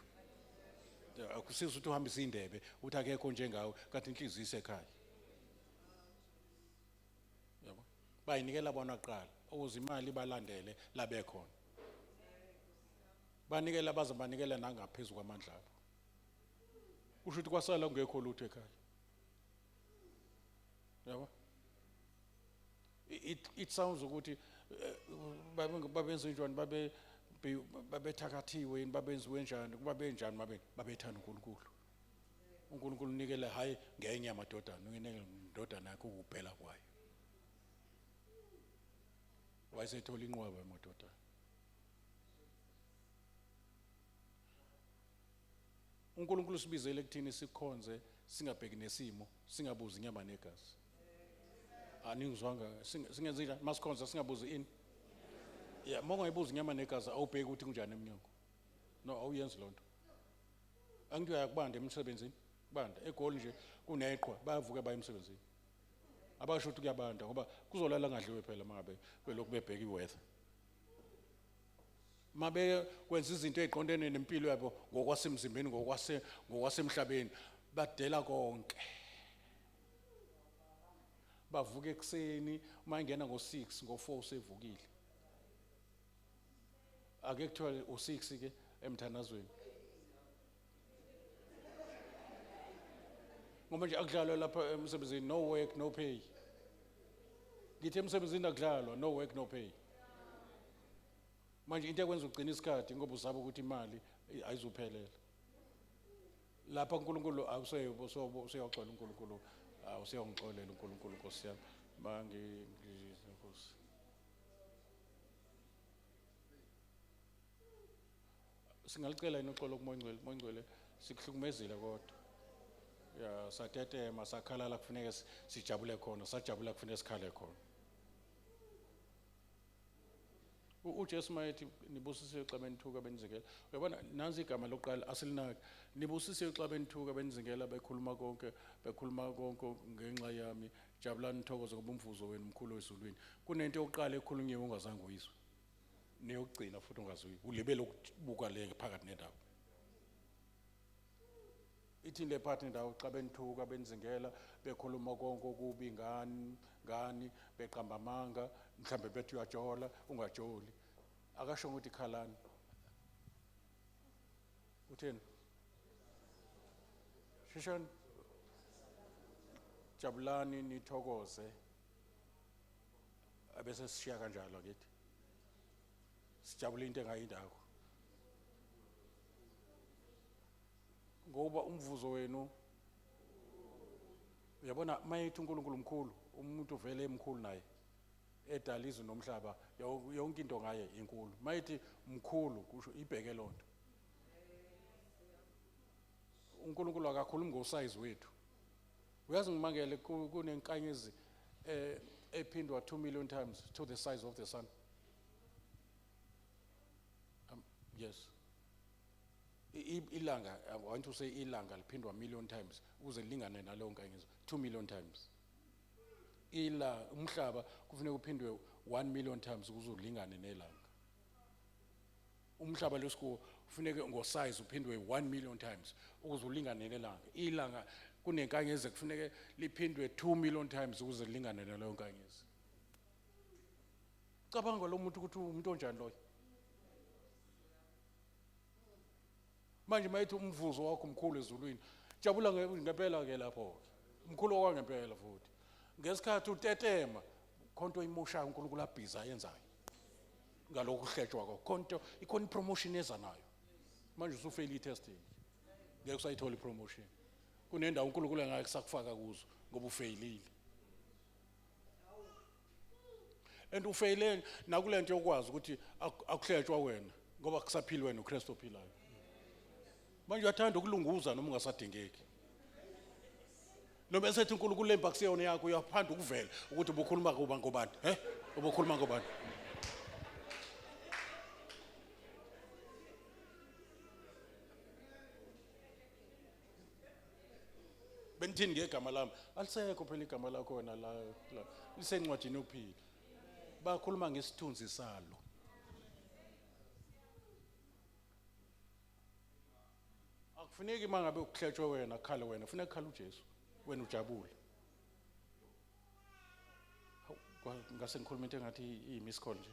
Akusizi ukuthi uhambise indebe uthi akekho njengawe kanti inhliziyo isekhaya. Yabo. Bayinikela bona kuqala ukuze imali balandele labe khona. Banikela baze banikela nangaphezulu kwamandla abo. Usho ukuthi kwasala ngekho lutho ekhaya. Yabo. It sounds ukuthi babenze njani babethakathiwe yini babenziwe njani kuba benjani babethanda uNkulunkulu. uNkulunkulu unikele hayi ngenye amadodana unikele indodana yakhe ukuphela kwayo. Wayesethola inqwaba amadodana. uNkulunkulu sibizele kuthini sikhonze singabheki nesimo singabuzi inyama negazi. Aningizwanga singenze njani masikhonza singabuzi ini? Yeah, mongayibuza inyama negazi awubheki ukuthi kunjani eminyango. No, awuyenzi lonto. Angithi uyakubanda emsebenzini, kubanda eGoli nje kuneqhwa bayavuka baye emsebenzini. Abasho ukuthi kuyabanda ngoba kuzolala ngadliwe phela mangabe belokhu bebheka iweather. Mabe kwenza izinto eziqondene nempilo yabo ngokwasemzimbeni ngokwasemhlabeni badela konke. Bavuka ekseni uma ingena ngo6 ngo4 usevukile. Ake kuthiwa u6 ke emthanazweni. Ngoba nje akudlalwa lapha emsebenzini no work no pay. Ngithi emsebenzini akudlalwa no work no pay. Manje into ekwenza ugcina isikhathi ngoba uzaba ukuthi imali ayizuphelela. Lapha uNkulunkulu useyoxola uNkulunkulu useyongixolela uNkulunkulu Nkosi yami Nkosi. Singalicela inoxolo kuMoya Ngcwele sikuhlukumezile kodwa. Ya satetema sakhalala kufuneka sijabule khona sajabula kufuneka sikhale khona. uJesu mayethi nibusisiwe xa benithuka benizingela. Uyabona nansi igama lokuqala asilinaki. Nibusisiwe xa benithuka benizingela bekhuluma konke ngenxa yami. Jabulani nithokoze ngoba umvuzo wenu mkhulu ezulwini. Kunento yokuqala ekhulunyiwe ongazange uyizwe. Neyokugcina futhi ongazuyizwa. Ulibele ukubuka le phakathi nendawo. Ithi le part nendawo xa benithuka benizingela bekhuluma konke okubi ngani beqamba amanga mhlambe bethi uyajola ungajoli. Akasho ukuthi khalani. Utheni? Shishani jabulani nithokoze abese sishiya kanjalo kithi. Sijabule into engayindako. Ngoba umvuzo wenu uyabona mayethi uNkulunkulu mkhulu umuntu vele emkhulu naye edala izwe nomhlaba yonke into ngaye inkulu. Mayethi mkhulu kusho ibheke lonto. uNkulunkulu akakhulumi ngosize wethu. Uyazi ngimangele kunenkanyezi ephindwa 2 million times to the size of the sun. Yes. Ilanga, I want to say ilanga liphindwa 1 million times ukuze lingane naleyo nkanyezi 2 million times. Umhlaba kufanele uphindwe 1 million times ukuze ulingane nelanga. Umhlaba lesikuwo kufanele ngosize uphindwe 1 million times ukuze ulingane nelanga. Ilanga kunenkanyezi kufanele liphindwe 2 million times ukuze lingane naleyo nkanyezi. Cabanga lo muntu ukuthi umuntu onjani loyo. Manje mayithi umvuzo wakho mkhulu ezulwini. Jabula ngempela ke lapho. Mkhulu okwangempela futhi. Ngesikhathi utetema khonto imosha uNkulunkulu abhiza yenzayo. Ngalokho kuhletshwa kwakho. Khonto ikhona ipromotion eza nayo. Manje usufail itesting. Ngeke usayithola ipromotion. Kunendawo uNkulunkulu engeke kusakufaka kuzo ngoba ufailile. And ufailele nakulento yokwazi ukuthi akuhletshwa wena ngoba kusaphila wena uKristu ophilayo. Manje uyathanda ukulunguza noma ungasadingeki. Noma esethi uNkulunkulu lemba kusiyona yakho uyaphanda ukuvela ukuthi ubukhuluma ngobani ubukhuluma ngobani. Benithini ngegama lami alisekho phela igama lakho wena la lisencwadini yokuphila. Bakhuluma ngesithunzi salo. Akufuneki mangabe ukuhletshwe wena khale wena kufuneka khala uJesu wena ujabule. Ngase ngikhuluma into engathi i-miss call nje.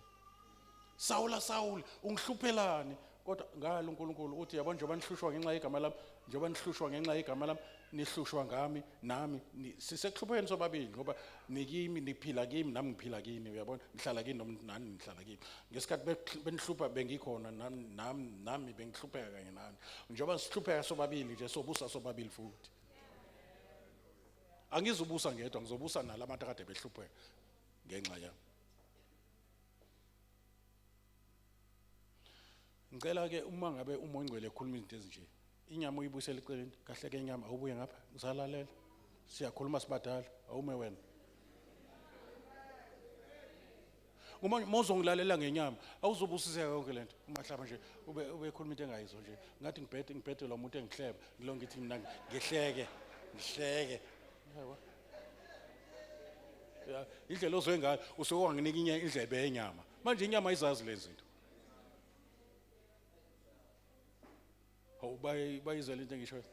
Saul ungihluphelani kodwa ngalo uNkulunkulu uthi yabo njengoba nihlushwa ngenxa yegama lami njengoba nihlushwa ngenxa yegama lami nihlushwa ngami nami sisekuhlupheni sobabili ngoba nikimi niphila kimi nami ngiphila kini uyabona ngihlala kini noma nani nihlala kimi ngesikhathi benihlupha bengikhona nami bengihlupheka kanye nani njengoba sihlupheka sobabili nje sobusa sobabili futhi angizubusa ngedwa ngizobusa nalabantu akade behlupheka ngenxa yami ngicela ke uma ngabe umoya ongcwele ekhuluma izinto ezinje inyama uyibuyisela eceleni kahle ke inyama awubuye ngapha ngizalalela siyakhuluma sibadala awume wena uma mozongilalela ngenyama awuzobusiseka konke lento umahlaba nje ube ekhuluma into engayizo nje ngathi ngibhede lo muntu engihleba ngilo ngithi mina ngihleke yabo ya indlela ozwe ngayo usuke wanginika inye indlebe yenyama manje inyama izazi lezi zinto bayizela into engisho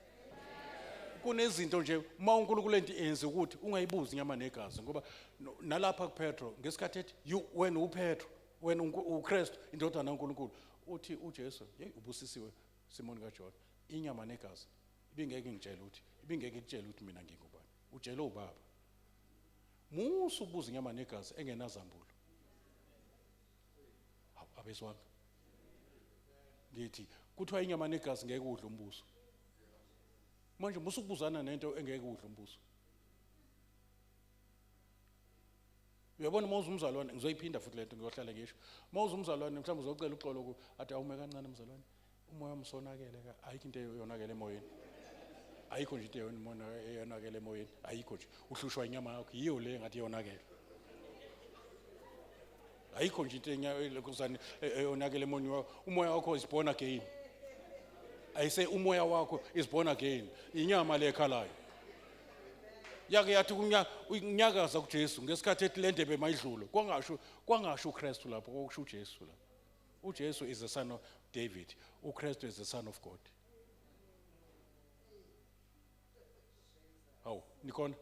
kunezinto nje uma uNkulunkulu enti enze ukuthi ungayibuzi inyama negazi ngoba nalapha kuPetro ngesikhathi ethi wena uPetro wena uKristu indodana kaNkulunkulu uthi uJesu ubusisiwe Simoni kaJona inyama negazi ibingeke ngitshele ukuthi mina ngingubani utshele ubaba musu ubuza inyama negazi engenazambulo abezwanga ngithi kuthiwa inyama negazi ngeke udle umbuso manje musukubuzana nento engeke udle umbuso uyabona mawuza umzalwane ngizoyiphinda futhi lento ngiyohlala ngisho mawuza umzalwane mhlawumbe uzocela uxolo athi awume kancane umzalwane umoya umsonakele ayikho into eyonakele emoyeni ayikho nje into eyonakele emoyeni ayikho nje uhlushwa inyama yakho yiyo le ngathi yonakele ayikho nje into ekuzani eyonakele emoyeni umoya wakho is born again ayise umoya wakho is born again inyama lekhalayo yake yathi unyakaza kuJesu ngesikhathi ethi lendebe mayidlule kwangasho uKristu lapho kokusho uJesu lapho uJesu is the son of David uKristu is the son of God nikona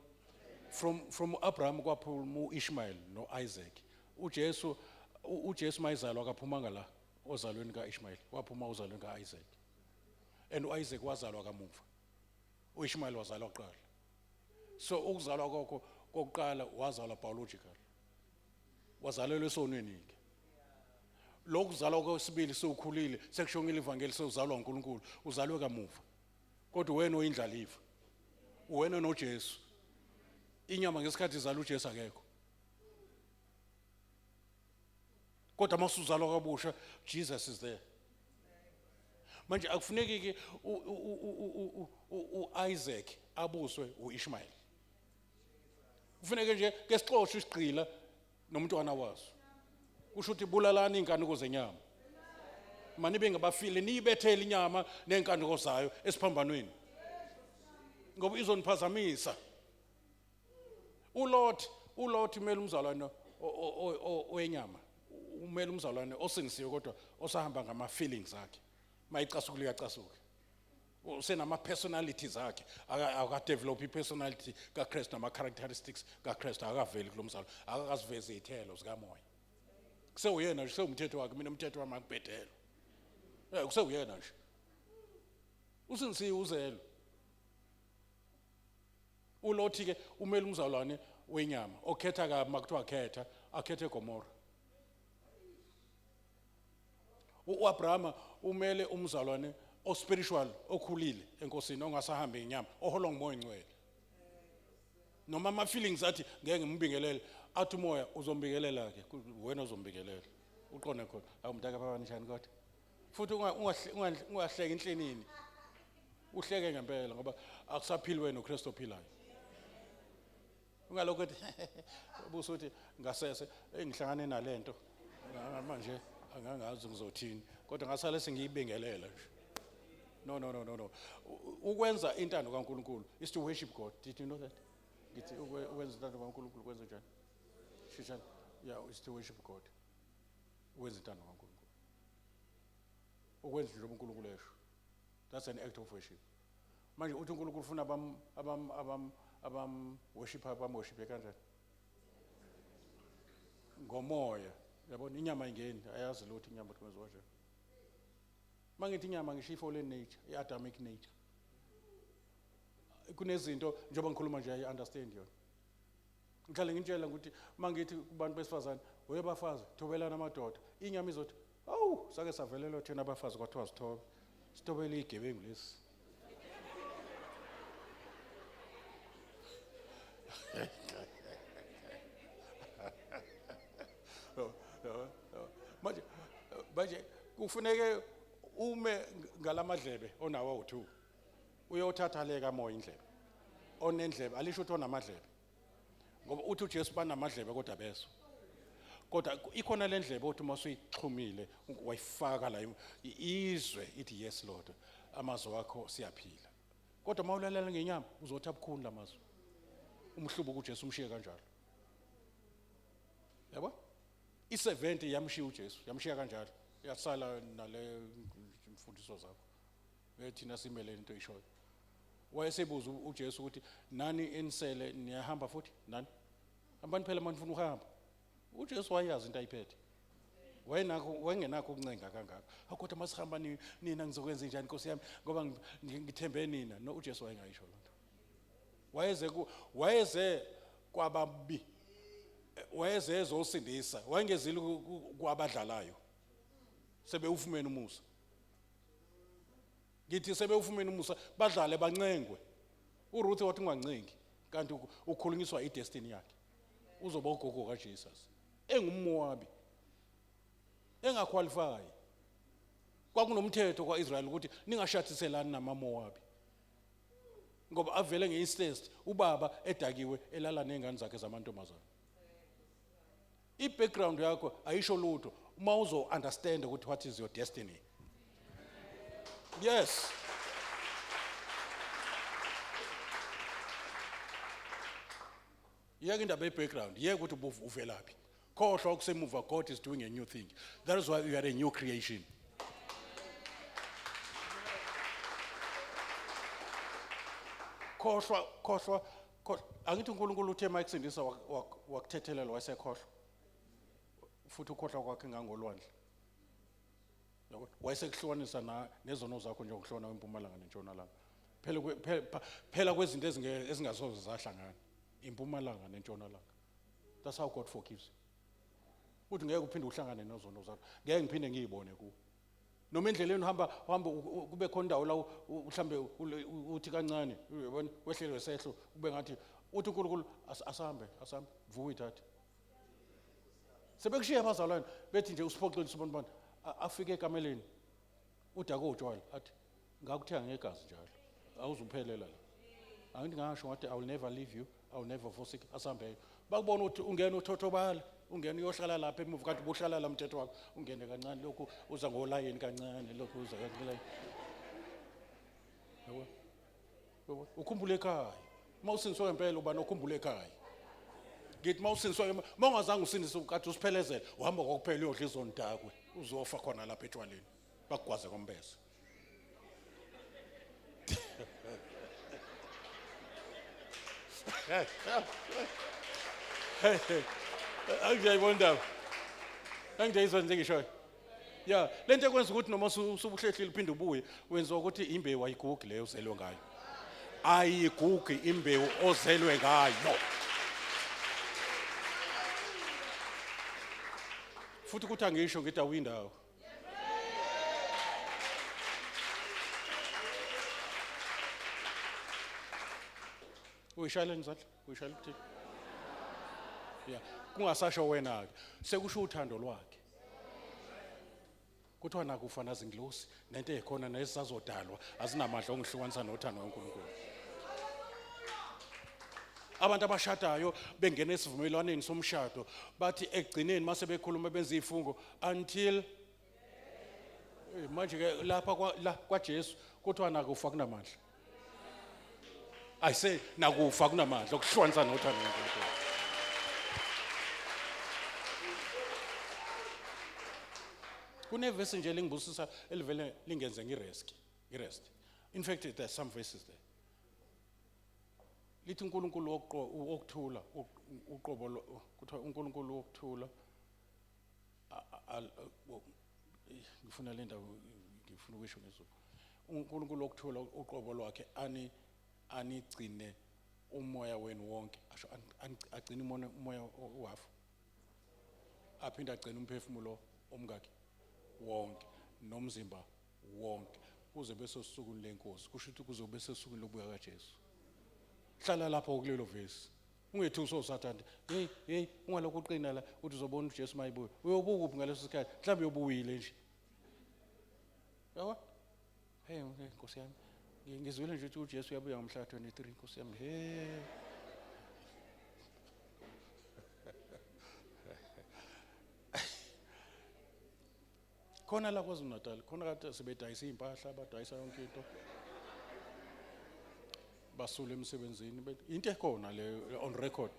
from Abraham kwaphuma uIshmael noIsaac uJesu mayizalwa akaphumanga la ozalweni kaIshmael waphuma ozalweni kaIsaac and uIsaac wazalwa kamuva uIshmael wazalwa kuqala so ukuzalwa kwakho kokuqala wazalwa biological wazalelwe esonweni ke lokuzalwa kwesibili sewukhulile sekushongile ivangeli sewuzalwa uNkulunkulu uzalwe kamuva kodwa wena oyindlalifa wena noJesu inyama ngesikhathi izala uJesu akekho kodwa masuzalwa kabusha Jesus is there manje akufuneki ke uIsaac abuswe uIshmael kufuneka nje ke sixoxe isigqila nomntwana waso kusho ukuthi bulalana inkanuko zenyama manibe ngabafile niyibethele inyama nenkanuko zayo esiphambanweni ngoba izoniphazamisa uLot umele umzalwane owenyama umele umzalwane osingisiwe kodwa osahamba ngama feelings akhe mayicasuka liyacasuka usenama personalities akhe aka develop ipersonality kaKristu nama characteristics kaKristu akaveli kulomzalo akakaziveze izithelo zikamoya kusewuyena nje sewumthetho wakhe mina umthetho wami akubhedela kusewuyena nje usingisiwe uzelo uLothi ke umele umzalwane wenyama okhetha kabi makuthiwa akhethe Gomora uAbraham umele umzalwane ospiritual okhulile enkosini ongasahamba inyama oholwa ngumoya ongcwele noma ama feelings athi ngeke ngimbingelele athi umoya uzombingelela ke wena uzombingelela uqonde khona awumntaka babanishani kodwa futhi ungahleki inhlenini uhleke ngempela ngoba akusaphili wena uKristu ophilayo ungalokho ethi ubusuthi ngasese engihlangane nalento manje angangazi ngizothini kodwa ngasale singiyibingelela nje no ukwenza intando kaNkulunkulu is to worship God did you know that ngithi ukwenza intando kaNkulunkulu kwenza njani shishana yeah is to worship God ukwenza intando kaNkulunkulu ukwenza njengoba uNkulunkulu esho that's an act of worship manje uthi uNkulunkulu ufuna worship kanjani ngomoya yabona inyama ingeni ayazi lutho inyama kwenziwa njani mangithi inyama ngisho ifall nature iadamic nature kunezinto njengoba ngikhuluma nje I-understand yona. Ngihlale ngitshela ukuthi mangithi kubantu besifazane, "Webafazi, thobelana amadoda." Inyama izothi, "Awu, sake savelelwa thina abafazi kwathiwa sithobe. Sithobele igebengu lesi." Manje kufuneke ume ngalamadlebe onawo u2. Uyothatha le kamoya indlebe. Onendlebe alisho ukuthi onamadlebe. Ngoba uthi uJesu banamadlebe kodwa beso. Kodwa ikhona le ndlebe othi masuyixhumile wayifaka la izwe ithi yes Lord. Amazwi akho siyaphila. Kodwa mawulalela ngenyama uzothi abukhuni lamazwi. Umhlubuko uJesu umshiye kanjalo. Yabo? I70 yamshiya uJesu, yamshiya kanjalo. Yasala nale imfundiso zakho. Thina simele into ishoyo. Wayesebuza uJesu ukuthi nani enisele niyahamba futhi nani? Hambani phela manje ufuna uhamba. uJesu wayazi into ayiphethe. Wayengenakho ukuncenga kangaka. Kodwa masihamba nina ngizokwenza njani Nkosi yami ngoba ngithembe nina. No, uJesu wayengayisho lonto. Wayeze kwababi. Wayeze ezosindisa. Wayengezile kwabadlalayo. Sebewufumene umusa. Ngithi sebewufumene umusa badlale bancengwe. uRuth wathi ungancengi kanti ukhulunyiswa idestiny yakhe. Uzoba ugogo kaJesus. Engummowabi. Engaqualify. Kwakunomthetho kwaIsrael ukuthi ningashadiselani namaMowabi. Ngoba avele ngeincest ubaba edakiwe elala nezingane zakhe zamantombazana. I-background yakho ayisho lutho uma uzo understand ukuthi what is your destiny. Yes. Yeke indaba ye-background, yeke ukuthi uvelaphi. Khohlwa ukusemuva, God is doing a new thing. That is why you are a new creation. Khohlwa, angithi uNkulunkulu uthe mayikusindisa wakuthethelela wayesekhohlwa. Futhi ukhohlwa kwakhe ngangolwandle. Yabo, wayesekuhlukanisa nezono zakho nje ukuhlona eMpumalanga neNtshonalanga. Phela kwezinto ezingasoze zahlangana. IMpumalanga neNtshonalanga. That's how God forgives. Uthi ngeke uphinde uhlangane nezono zakho. Ngeke ngiphinde ngiyibone kuwe. Noma endleleni uhamba kube khona indawo la mhlambe uthi kancane uyabona wehlelwe sehlo kube ngathi uthi uNkulunkulu asambe vuka ithathe. Sebekushiya abazalwane bethi nje usiphoxelisa ubani afike ekameleni udaka utshwala athi ngakuthenga ngegazi njalo awuzuphelela la. Angithi ngasho ngathi I will never leave you, I will never forsake. Asambe bakubona ukuthi ungena uthothobala ungena uyohlala lapha emuva kanti ubuhlala la mthetho wakho ungene kancane lokhu uza ngolayini kancane lokhu uza kancane. Yabo ukhumbule ekhaya mawusindiswa ngempela uba nokhumbule ekhaya. Ngithi mawusindiswa mawungazange usindise ukade usiphelezela uhamba kokuphela uyodla izondakwe uzofa khona lapha etshwaleni bakugwaze kombese. Angiyayibona. Angiyayizwa nje ngisho. Yeah, lento ekwenza ukuthi noma usubuhlehlile uphinde ubuye wenza ukuthi imbewu ayigugi leyo ozelwe ngayo. Ayigugi imbewu ozelwe ngayo. Futhi ukuthi angisho ngithi awindawo. Uyishayela ngizathu, uyishayela ukuthi. Yeah, kungasasho wena ke. Sekusho uthando lwakhe. Kuthiwa nakufa nazingilosi nento ekhona nesazodalwa azinamadla ongihlukanisa nothando kaNkulunkulu. Abantu abashadayo bengena esivumelwaneni somshado bathi egcineni mase bekhuluma benza izifungo until manje ke lapha kwaJesu kuthiwa nakufa kunamandla. I say nakufa kunamandla okuhlukanisa nothando kaNkulunkulu. Kunevesi nje lingibusisa elivele lingenze ngirest. In fact there's some verses there. Lithi uNkulunkulu okuthula uqobo kuthiwa uNkulunkulu okuthula ngifuna le ndawo ngifuna ukuyisho ngezulu. uNkulunkulu okuthula uqobo lwakhe ani anigcine umoya wenu wonke asho agcine umoya wafu aphinda agcine umphefumulo omngaki wonke nomzimba wonke kuze bese usukwini lenkosi kusho ukuthi kuze bese usukwini lokubuya kaJesu hlala lapho kulelo vesi ungethu usosathanda hey ungalokho uqina la uthi uzobona uJesu mayibuya uyobuka uphi ngaleso sikhathi mhlawumbe uyobuyile nje yabo hey Nkosi yami ngizwile nje ukuthi uJesu uyabuya ngomhla 23 Nkosi yami hey khona la kwaZulu Natal khona kade sebedayisa impahla abadayisa yonke into basule emsebenzini into ekhona le on record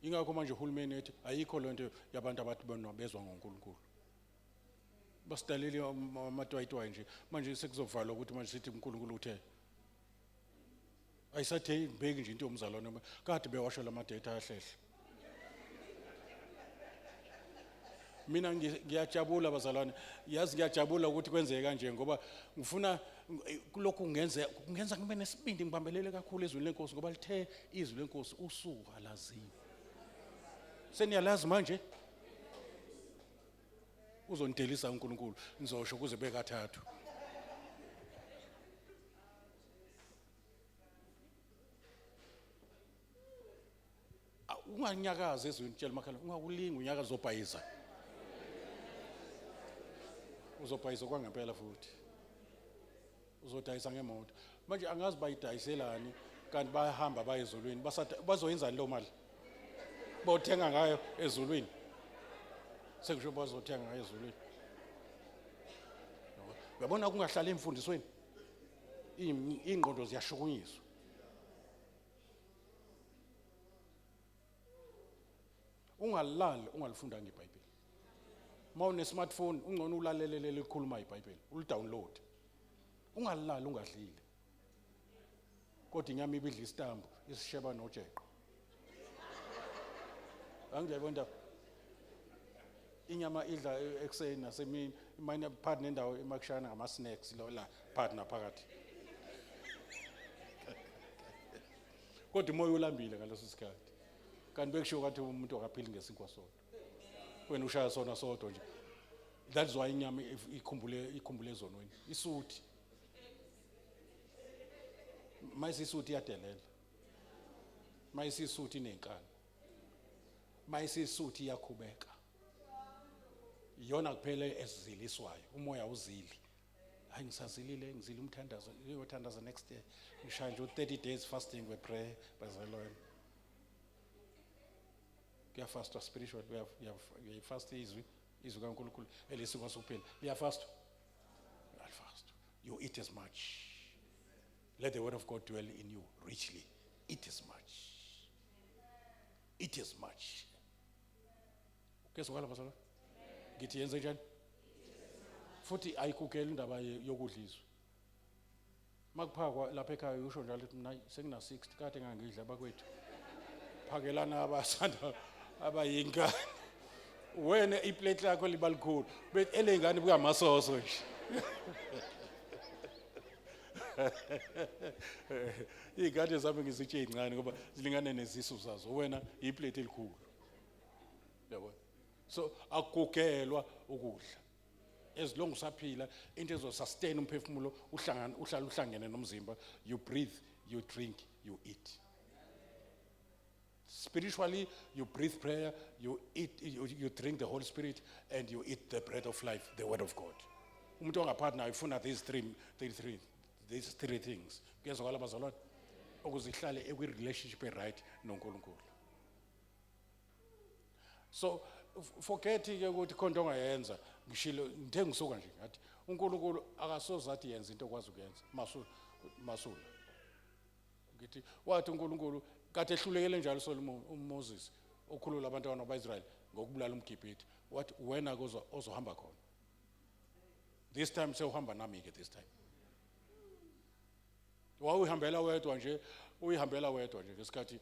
ingakho manje uhulumeni ethi ayikho lento yabantu abathi bona bezwa ngoNkulunkulu basidalele amatwayitwayi nje manje sekuzovalwa ukuthi manje sithi uNkulunkulu uthe ayisathe bheki nje into yomzalwane kade bewasho lamadata ayahlehle mina ngiyajabula bazalwane yazi ngiyajabula ukuthi kwenzeke kanje ngoba ngifuna kulokhu kungenza ngibe nesibindi ngibambelele kakhulu ezweni lenkosi ngoba lithe izwi lenkosi usuku alaziwe seniyalazi manje uzondelisa uNkulunkulu ngizosho kuze bekathathu unganyakaza ezweni tshela makhala ungakulinga unyakaza zobhayiza uzobhayisa kwangempela futhi uzodayisa ngemoto manje angazi bayidayiselani kanti bayahamba baye ezulwini bazoyenzani lo mali bothenga ngayo ezulwini sekusho bazothenga ngayo ezulwini uyabona kungahlala emfundisweni ingqondo ziyashukunyiswa ungalali ungalifundanga iBhayibheli mawune smartphone ungcono ulalelele likhuluma iBhayibheli ulidownload ungalali ungadlile kodwa inyama ibidla isitambu isisheba nojeqo angiyabona inyama idla ekseni nasemini imine part nendawo emakushana ngama snacks la part naphakathi kodwa umoya ulambile ngaleso sikhathi kanti bekusho ukuthi umuntu akaphili ngesinkwa sodwa wena ushaya sona sodwa nje that's why inyama ikhumbule ezonweni isuthi mayisisuthi yadelela mayisisuthi inenkani mayisisuthi iyakhubeka iyona kuphela esiziliswayo umoya uzili hayi ngisazilile ngizile umthandazo uyothandaza next day ngishaya nje 30 days fasting we pray bazalwane kuyafasta spiritual we fast izwi kaNkulunkulu elisinkwa sokuphela liyafasta fast you eat as much let the word of God dwell in you richly eat as much kezwakala bazalwane ngithi yenze njani futhi ayikukela indaba yokudlizwa makuphakwa lapha ekhaya usho njalo ukuthi mina sengina 60 kade ngangidla bakwethu phakelana abasanda abayingane wena iplate lakho libalikhulu bethi elengane buka masoso nje igade zami ngizitshe ezincane ngoba zilingane nezisu zazo wena iplate elikhulu yabo so akugelwa ukudla as long usaphila into ezo sustain umphefumulo uhlala uhlangene nomzimba you breathe you drink you eat spiritually you breathe prayer you eat you drink the Holy Spirit and you eat the bread of life the word of God umuntu ongaphathi ifuna these three things kuyezwakala bazalwane ukuze ihlale ekwi relationship right noNkulunkulu so forget ke ukuthi khona into ongayenza ngishilo ngithe ngisuka nje ngathi uNkulunkulu akasoze athi yenza into okwazi ukuyenza masula ngithi wathi uNkulunkulu kade ehlulekele njalo Solomon uMoses okhulula abantwana baIsrael ngokubulala umGibhithe wathi wena ozohamba khona this time sewuhamba nami ke this time wawuhambela wedwa nje ngesikhathi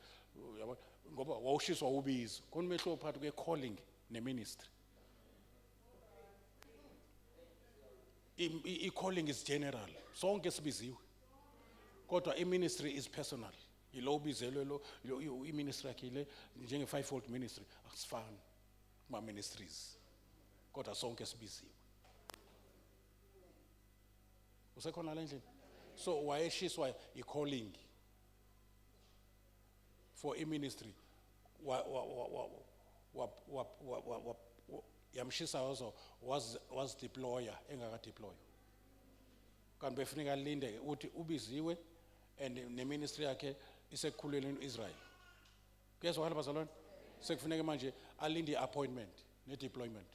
yabo ngoba wawushiswa ubizo khona mehlo phakathi kwe calling ne ministry I calling is general sonke sibiziwe kodwa i-ministry is personal. Yilo ubizelwe lo i-ministry yakhe ile njenge-fivefold ministry akusifani kuma-ministries, kodwa sonke sibiziwe. Usekhona le ndlela? So wayeshiswa i-calling for i-ministry, yamshisa was deployer engaka-deploy. Kanti befuneka alinde uthi ubiziwe and ne-ministry yakhe isekukhulelweni Israel. Kuyezwakala bazalwane? Sekufuneka manje alinde i-appointment ne-deployment.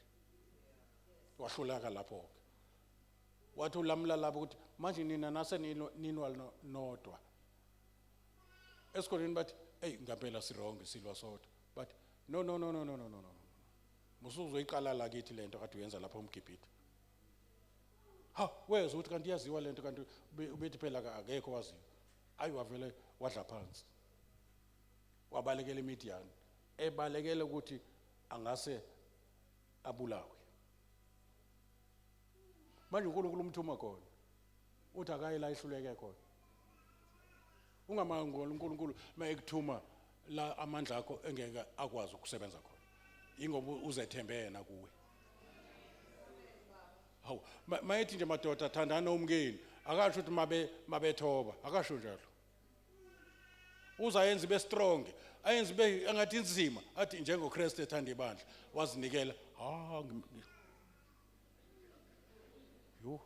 Wahluleka lapho. Wathi ulamla lapho ukuthi manje nina nase ninwa nodwa. Esikoleni bathi hey ngampela sironge silwa sodwa. But no. Musuzoyiqala la kithi lento kade uyenza lapha eMgibhide. Ha, wezwe ukuthi kanti yaziwa lento kanti ubethi phela akekho waziwa. Ayi wavele wadla phansi. Wabalekela eMidian. Ebalekele ukuthi angase abulawe. Manje uNkulunkulu umthuma khona. Uthi akayi la ihluleke khona. Ungamangoli uNkulunkulu mayekuthuma la amandla akho engeke akwazi ukusebenza khona. Ingoba uzethembe yena kuwe. Hawu, mayethi nje madoda thandana umkeni, akasho ukuthi mabethoba, akasho njalo. Uzayenza ibe strong, ayenza ibe angathi inzima, athi njengoKristu ethanda ibandla, wazinikela. Yo.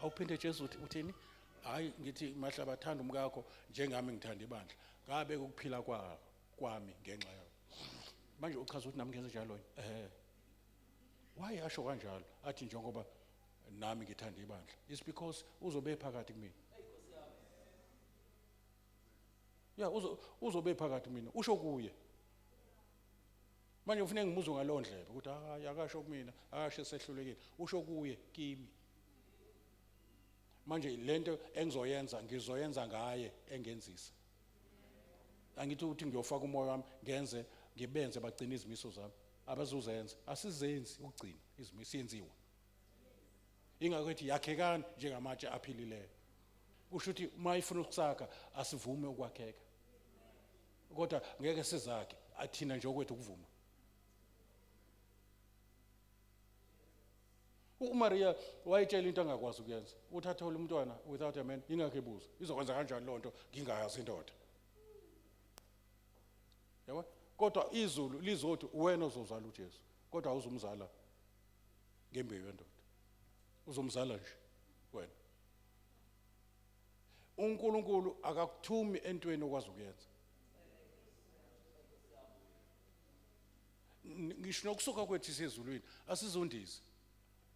Awuphinde Jesu uthini? Hayi ngithi mahla bathanda umkakho njengami ngithanda ibandla. Ngabe ukuphila kwami ngenxa yayo. Manje uchaza ukuthi nami ngenze njalo yini? Why asho kanjalo? Athi njengoba nami ngithanda ibandla. It's because uzobe phakathi kimi. Yeah, uzobe phakathi mina. Usho kuye. Manje ufuneka ngimuzwe ngalo ndlebe ukuthi hayi akasho kumina, akasho sehlulekile. Usho kuye kimi. Manje lento ngizoyenza ngaye engenzisa. Angithi ukuthi ngiyofaka umoya wami ngenze ngibenze bagcina izimiso zami. Abazuzenza asizenzi ukugcina izimiso yenziwa. Ingakho ethi yakhekani njengamatshe aphilileyo. Kusho ukuthi uma ifuna ukusaka asivume ukwakheka. Kodwa ngeke sizakhe athina nje okwethu ukuvuma. uMaria wayitshela into angakwazi ukuyenza. Uthatha umntwana without a man ingakho ebuza. Izokwenza kanjani lonto ngingayazi indoda? Yabo? Kodwa izulu lizothi wena uzozala uJesu. Kodwa awuzumzala ngembewu yendoda. Uzomzala nje wena. uNkulunkulu akakuthumi entweni okwazi ukuyenza. Ngisho nokusuka kwethu isezulwini asizondisi.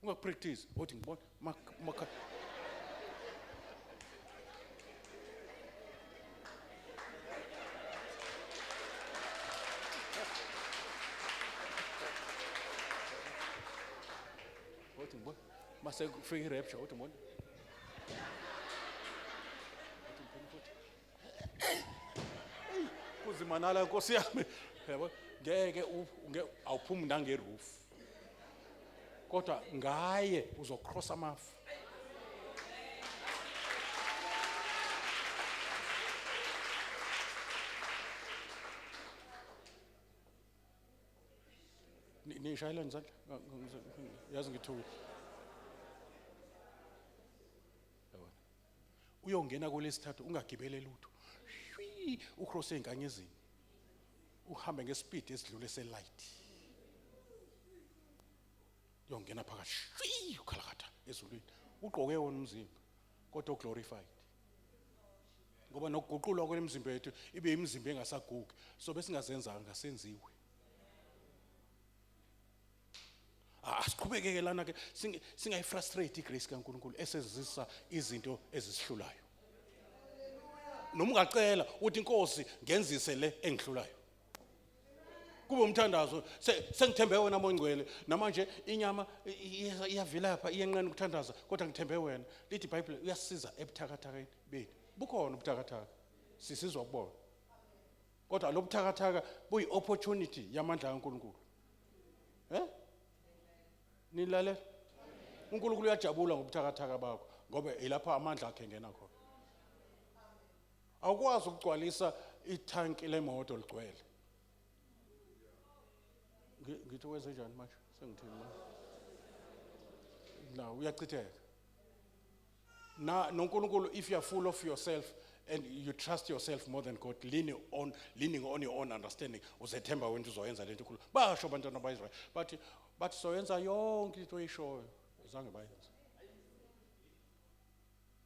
Ungapractice uthi ngibona uthi ngibona mase kufika irapture uthi ngibona kuzimanala Nkosi yami yabo ngeke awuphumi nangeroof kodwa ngaye uzocross amafu. Nishayela nzala yazi ngithuka yabona uyongena kulesithathu ungagibele lutho ucross enkanyezini uhambe ngespeed esidlule selight yongena phakathi ukhalakatha ezulwini ugqoke wona umzimba kodwa glorified ngoba nokuguqulwa kwemizimba yethu ibe imizimba engasagugi so besingazenza ngasenziwe. Asiqhubekeke lana ke singayifrustrate igrace kaNkulunkulu esezisa izinto ezisihlulayo. Noma ungacela uthi Nkosi ngenzise le engihlulayo. Kube umthandazo sengithembe wena moyingcwele namanje inyama iyavilapha iyenqena ukuthandaza kodwa ngithembe wena. Lithi iBhayibheli uyasiza ebuthakathakeni bethu. Bukhona ubuthakathaka sisizwa kubona. Kodwa lo buthakathaka buyi opportunity yamandla kaNkulunkulu. Nilalela? uNkulunkulu uyajabula ngobuthakathaka bakho ngoba ilapha amandla akhe engena khona. awukwazi ukugcwalisa itanki lemoto ligcwele. Ngithi wenze njani manje? Sengithini manje? No, uyachitheka. Na noNkulunkulu, if you are full of yourself and you trust yourself more than God, leaning on your own understanding, uzethemba wena uzoyenza lento enkulu. Basho abantwana baIsrael, but soyenza yonke into oyishoyo, azange bayenza.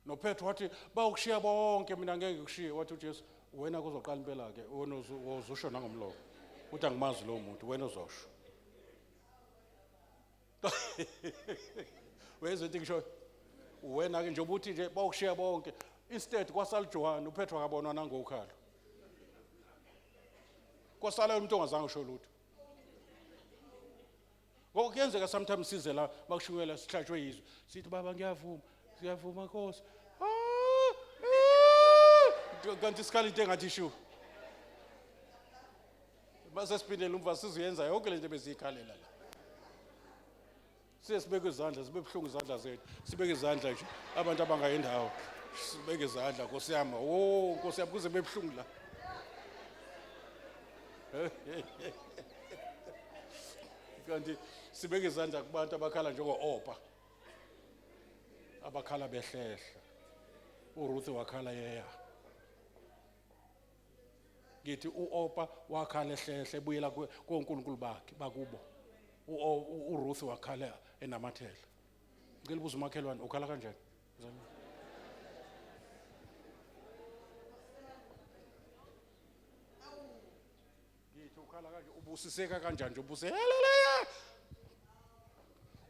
NoPetro wathi bawukushiya bonke mina ngeke ngikushiye, wathi uJesu wena kuzoqala impela ke, wena uzosho nangomlomo. Uthi angimazi lo muntu, wena uzosho. Weza into ngisho wena ke njengoba uthi nje bawukushiya bonke, instead kwasala uJohane, uPetro akabonwa nangokhalo. Kwasala umuntu ongazange usho lutho. Ngokuyenzeka sometimes size la bakushukela sihlatshwe yizwe. Sithi baba ngiyavuma Nkosi. Kanti isikhala into engathi shu. Base sipindele umva sizoyenza yonke lento bezikhalela la. Sibeke izandla, sibe buhlungu izandla zethu. Sibeke izandla nje abantu abangayendawo. Sibeke izandla Nkosi yami. Oh Nkosi yami kuze bebuhlungu la. Kanti sibeke izandla kubantu abakhala njengo-Opa. Abakhala behlehla. uRuth wakhala yeya. Ngithi uOpa wakhala ehlehle ebuyela koNkulunkulu bakhe bakubo. uRuth wakhala enamathela. Ngicela ubuza umakhelwane ukhala kanjani? Ngithi ukhala kanje ubusiseka kanjani nje ubuse haleluya.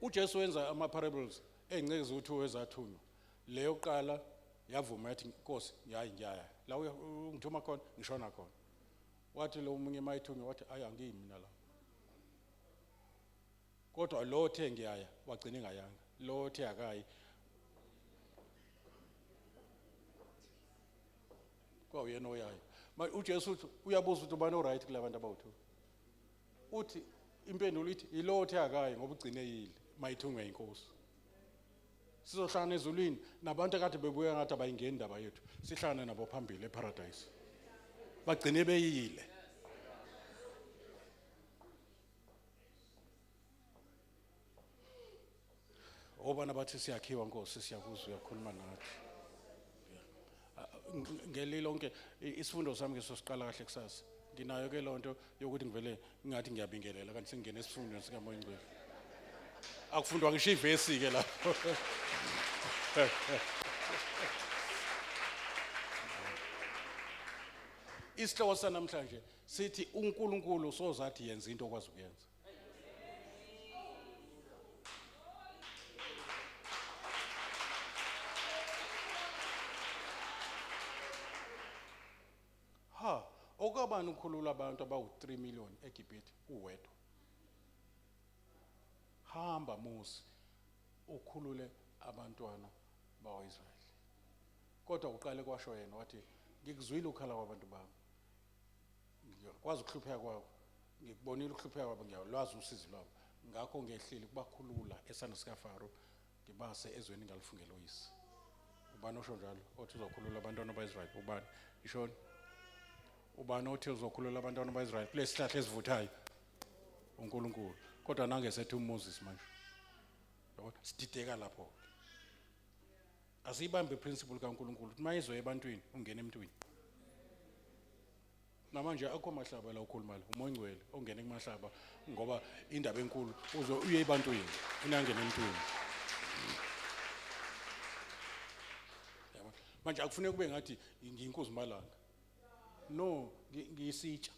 uJesu wenza ama-parables engceke ukuthi wezathunywa. Leyo qala yavuma yathi Nkosi ngiyaya. La ungithuma khona ngishona khona. Wathi lo munye mayithunywa wathi ayi angiyimi mina la. Kodwa lo othe ngiyaya wagcina engayanga. Lo othe akayi kwawuyena oyayo. Manje uJesu uthi uyabuza ukuthi ubani oright kulabantu abawu2. Uthi impendulo ithi yilo othe akayi ngoba ugcine yile mayithunywa inkosi. Sizohlangana ezulwini nabantu akade bebuya ngathi abayingeni indaba yethu. Sihlangane nabo phambili eparadise. Bagcine beyile. Obana bathi siyakhiwa Nkosi siyakuzwa uyakhuluma nathi. Ngelilonke isifundo sami ke sosiqala kahle kusasa. Nginayo ke lonto yokuthi ngivele ngathi ngiyabingelela kanti singene isifundweni sikaMoya Ngcwele. Akufundwa ngisho ivesi ke la. Isihloko sanamhlanje sithi uNkulunkulu sozathi yenza into okwazi ukuyenza. Okabani ukukhulula abantu abawu3 million eGibhithe uwedwa. Hamba Mose ukhulule abantwana bakwaIsrayeli. Kodwa uqale kwasho yena wathi ngikuzwile ukhala kwabantu bami. Ngikwazi ukuhlupheka kwabo. Ngikubonile ukuhlupheka kwabo ngiyalwazi usizi lwabo. Ngakho ngehlile kubakhulula esandla sikaFaro ngibase ezweni engalifungela oyise. Ubani osho njalo othi uzokhulula abantwana bakwaIsrayeli ubani? Ishoni. Ubani othi uzokhulula abantwana bakwaIsrayeli kulesi sihlahla esivuthayo? uNkulunkulu. Kodwa nangesethu uMoses manje. Yabo sidideka lapho. Asiyibambe iprinciple kaNkulunkulu. Mayizwe ebantwini ungena emntwini. Namanje akho mahlaba la ukhulumala uMoya Ngcwele ongena kumahlaba ngoba indaba enkulu uye ebantwini unangena emntwini. Yabo manje akufuneka kube ngathi ngiyinkosi malanga. No, ngiyisitsha.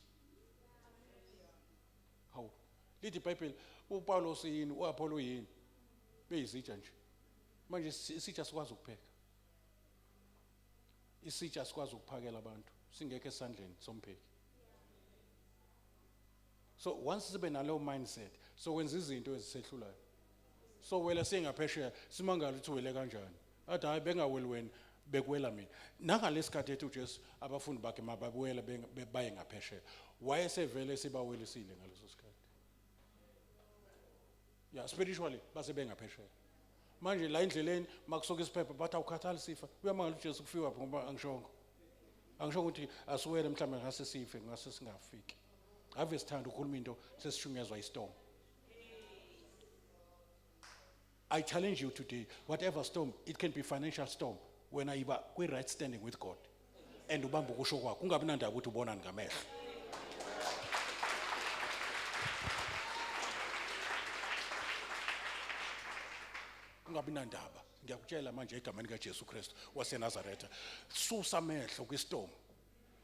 Hawu. Lithi iBhayibheli uPaulos yini uApollo yini beyizitsha nje. Manje isitsha sikwazi ukupheka. Isitsha sikwazi ukuphakela abantu singeke esandleni sompheki. So once sibe nalo mindset so wenza izinto ezisehlulayo. So wela singaphesheya simangala ukuthi wele kanjani. Athi hayi bengaweli wena bekwela mina. Nangalesikhathi ethu uJesu abafundi bakhe mababuwela baye ngaphesheya. Wayesevele sibawelisile ngaleso sikhathi. Yeah, spiritually base bengaphesheya. Manje la endleleni makusoka isiphepha bathi awukhathali sifa. Uyamangala uJesu kufiwa ngoba angishongo. Angisho ukuthi asiwele mhlawumbe ngase sife ngase singafiki. Ave sithanda ukukhuluma into sesishunyezwa istorm. I challenge you today, whatever storm, it can be financial storm, when I we right standing with God. And ubamba ukusho kwakho, ungabi nandaba ukuthi ubonani ngamehlo. Ungabi nandaba, ngiyakutshela manje egameni kaJesu Kristu waseNazaretha, susa amehlo kwistorm.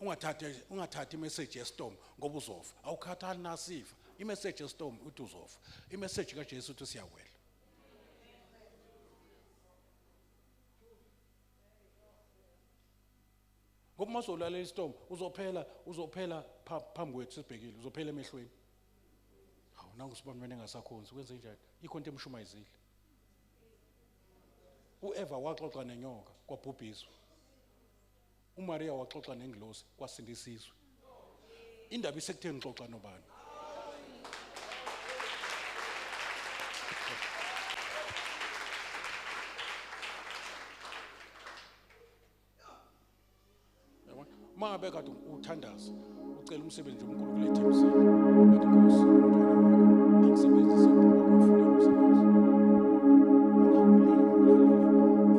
Ungathathi imessage yestorm ngoba uzofa. Awukhathali nasifa. Imessage yestorm uthi uzofa. Imessage kaJesu uthi siyawela. Ngoba masolalela istorm uzophela phambi kwethu sibhekile, uzophela emehlweni. Hawu nangu sibona mina engasakhonzi ukwenze njani? Ikhonto emshumayizile. Ueva waxoxa nenyoka kwabhubhiswa. uMaria waxoxa nengilosi kwasindisizwe. Indaba isekutheni xoxa nobani? Mangabe kade uthandaza ucela umsebenzi omkhulu kule themsini bathi Nkosi umntwana wakho angisebenzise ukufuna umsebenzi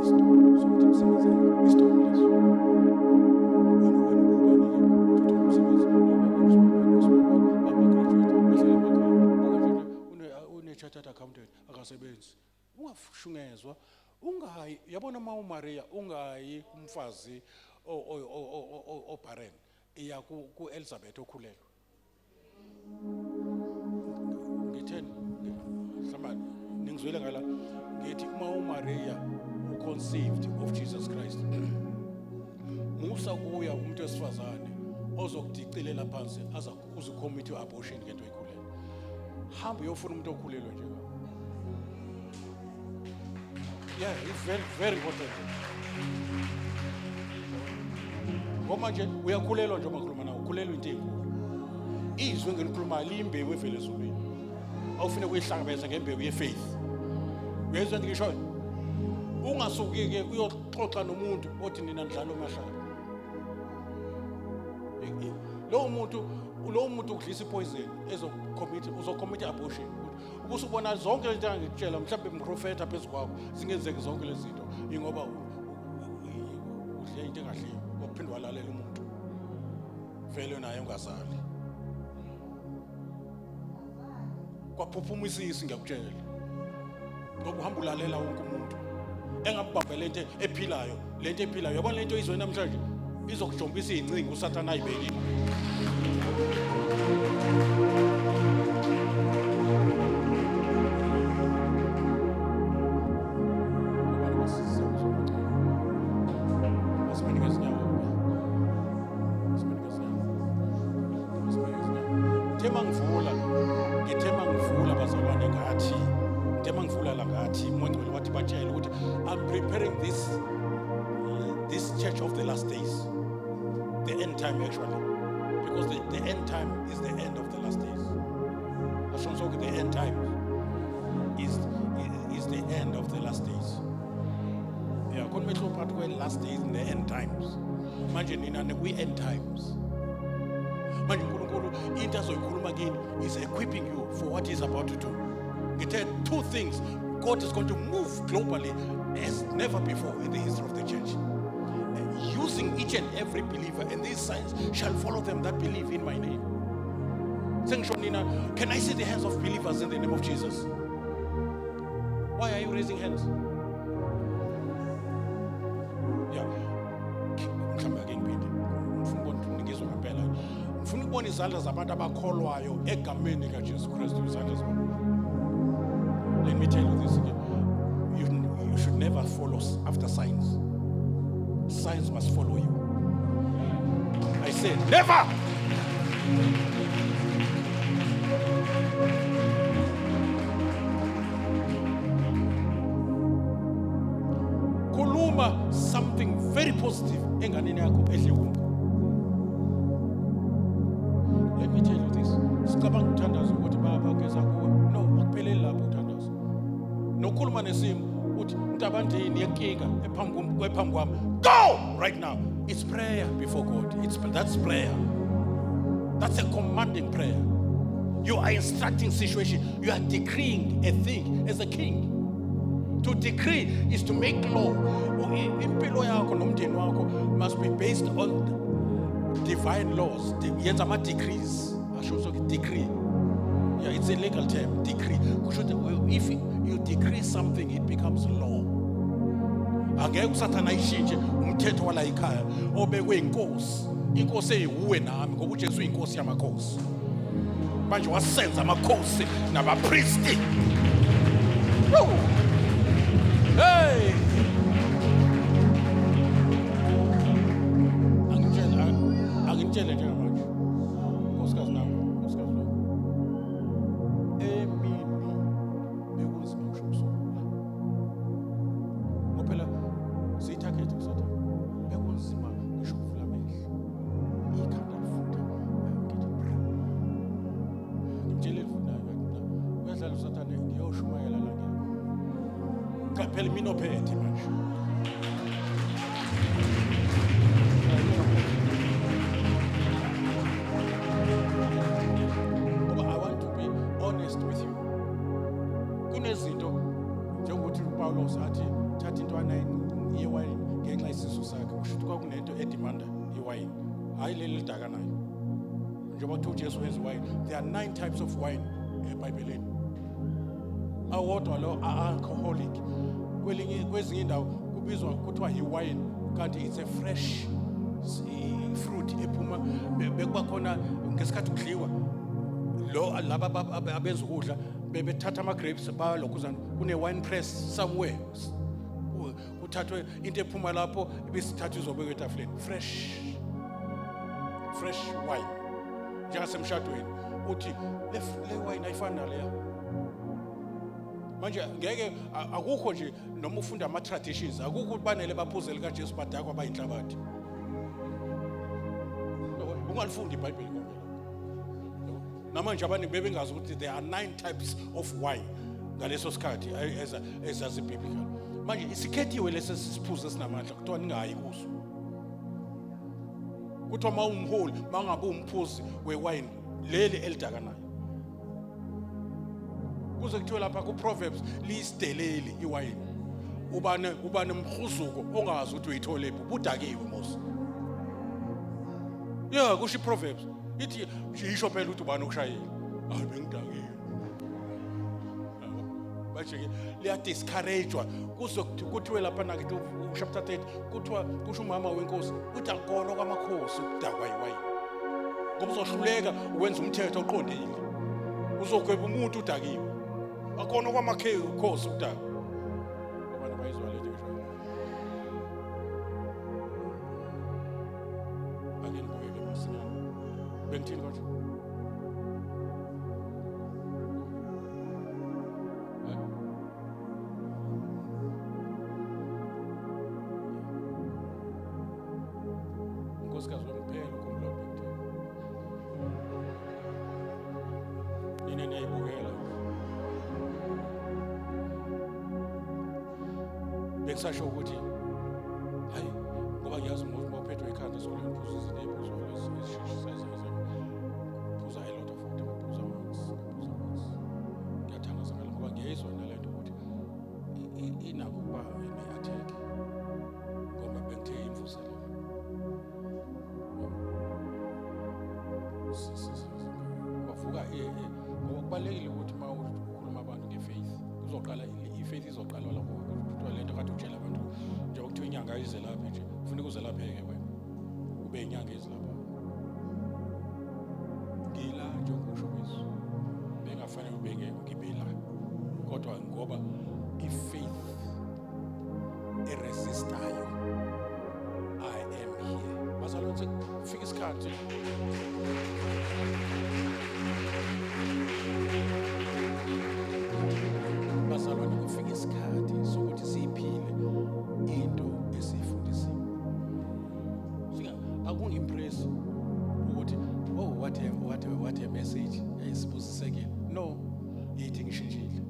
istorm sokuthi umsebenzi istorm leso wena ubanike umsebenzi une chartered accountant akasebenzi ungashungezwa ungayi yabona uMaria ungayi umfazi barren iya ku Elizabeth okhulelwe. Ngitheni mhlamba ningizwele ngala ngithi uma uMaria uconceived of Jesus Christ musa kuya umuntu wesifazane ozokudicilela phansi aza uzicommit abortion ngento ekhulelwe. Hamba uyofuna umuntu okhulelwe nje. Yeah, it's very very important. Ngoba nje uyakhulelwa nje makhuluma nawe ukhulelwa into enkulu. Izwe ngelikhuluma limbewu evele ezulwini. Awufune kuyihlangabeza ngembewu yefaith. Uyezwa ngisho ungasuki ke uyoxoxa nomuntu othi nina ndlalo mahlala. Lo muntu udlisa ipoison uzocommit abortion. Ubusubona zonke lento engikutshela mhlawumbe umprofeta phezukwawo zingenzeki zonke lezi zinto ingoba udle into engadliwe. Uphinde walalela umuntu vele naye ungazali kwaphuphuma isisi ngiyakutshela ngoba uhamba ulalela wonke umuntu engabamba lento ephilayo yabona lento izwe namhlanje izokujombisa izincingo uSathane ayibekile. I'm preparing this church of the last days, the end time actually, because the end time is the end of the last days. The end time is the end of the last days. Yeah, couldn't make no part where last days in the end times. Imagine we end times. Imagine again is equipping you for what he's about to do. It had two things. God is going to move globally as never before in the history of the church. Using each and every believer, and these signs shall follow them that believe in my name. Can I see the hands of believers in the name of Jesus? Why are you raising hands? Yeah. Let me tell you this again. You should never follow after signs. Signs must follow you. I say never. Kuluma something very positive. Let me tell you this. No, go right now. It's prayer before God. That's prayer. That's a commanding prayer. You are instructing situation. You are decreeing a thing as a king. To decree is to make law. Impilo yakho nomndeni wakho must be based on divine laws. Yenza ama decrees. I should say decree. Yeah, it's a legal term, decree. If you decree something, it becomes law. Angeke usathana ishintshe umthetho wala ekhaya obekwe inkosi. Inkosi eyiwe nami ngoba uJesu uyinkosi yamakhosi. Manje wasenza amakhosi nabapriesti. Hey! Angitshele nje manje. Nkosikazi nawe, nkosikazi lo. Emini bekunzima ngisho ubusuku. Ngophela siyitarget kusatha. Bekunzima ngisho ukuvula amehlo. Ikhanda lifuda. Ngitshele lifunayo ngathi uyadlala usathane ngiyoshumayela la ngiya. Phela mina ophethe manje. I want to be honest with you. Kunezinto njengokuthi uPaulos athi thatha intwana yewayini ngenxa yesisu sakhe. Kusho ukuthi kwakunento edemanda iwayini. Hayi leli lidaka nayo. Njengoba uthi uJesu wenza iwayini. There are 9 types of wine eBhayibhelini. Awodwa lo alcoholic. Kwezinye indawo kubizwa kuthiwa yiwine kanti it's a fresh fruit ephuma bekuba khona ngesikhathi kudliwa lo laba abenza ukudla bebethatha ama grapes balokuzana kune wine press somewhere kuthathwe into ephuma lapho ibisithathu izobekwa etafuleni fresh wine njengasemshadweni uthi le wine ayifani naleya. Manje ngeke akukho nje noma ufunda ama traditions akukho ubanele baphuzele kaJesu badakwa bayinhlabathi. Ungalifundi iBhayibheli konke lokho. Namanje abantu bebengazi ukuthi there are 9 types of wine ngaleso sikhathi as biblical. Manje isikhethiwe lesi siphuzo esinamandla kuthiwa ningayi kuso. Kuthiwa mawumholi mangabe umphuzi wewine leli elidaka nayo. Kuze kuthiwe lapha ku Proverbs liyideleli iwayini. Ubane mkhuzuko ongazi ukuthi uyithole phi budakiwe mos. Yeah, kusho iProverbs. Ithi isho phela ukuthi ubani okushayela. Hayi bengidakiwe. Bathi ke liya discouragewa kuze kuthiwe lapha na ke chapter 30 kuthiwa kusho umama wenkosi uthi akona kwamakhosi ukudakwa iwayini. Ngoba uzohluleka ukwenza umthetho oqondile. Uzogweba umuntu udakiwe. Akona kwamakhosi ukudakwa. Abantu bayizwa lethe ngisho. Akengibuyele masinyane. Bengithini konje? Nkosikazi wemphela ukhumbulo bengithini. Yini niyayibukela. Bekusasho ukuthi hayi ngoba ngiyazi umuntu ophethwe ikhanda solo imphuzo izinephuzo lesishisa phuza a lot of water phuza once ngiyathandaza ngalo ngoba ngiyayizwa nalento ukuthi inako kuba ine-attack ngoba bengithe imvusela kwavuka ngoba kubalulekile ukuthi uma ukhuluma abantu nge-faith kuzoqala i-faith izoqala lapho kuthiwa lento kade utshela abantu njengoba kuthiwa inyanga izelaphe nje kufuneka uzelapheke wena ube inyanga ezilapha ngila njengokusho kwesu bengafanele ubeke ngibela kodwa ngoba i-faith eresistayo I am here bazalwane kufika isikhathi bazalwane kufika isikhathi sokuthi siyiphile into esifundisiwe. Akungimpress ukuthi what a message esibusisekile. No, yithi ngishintshile.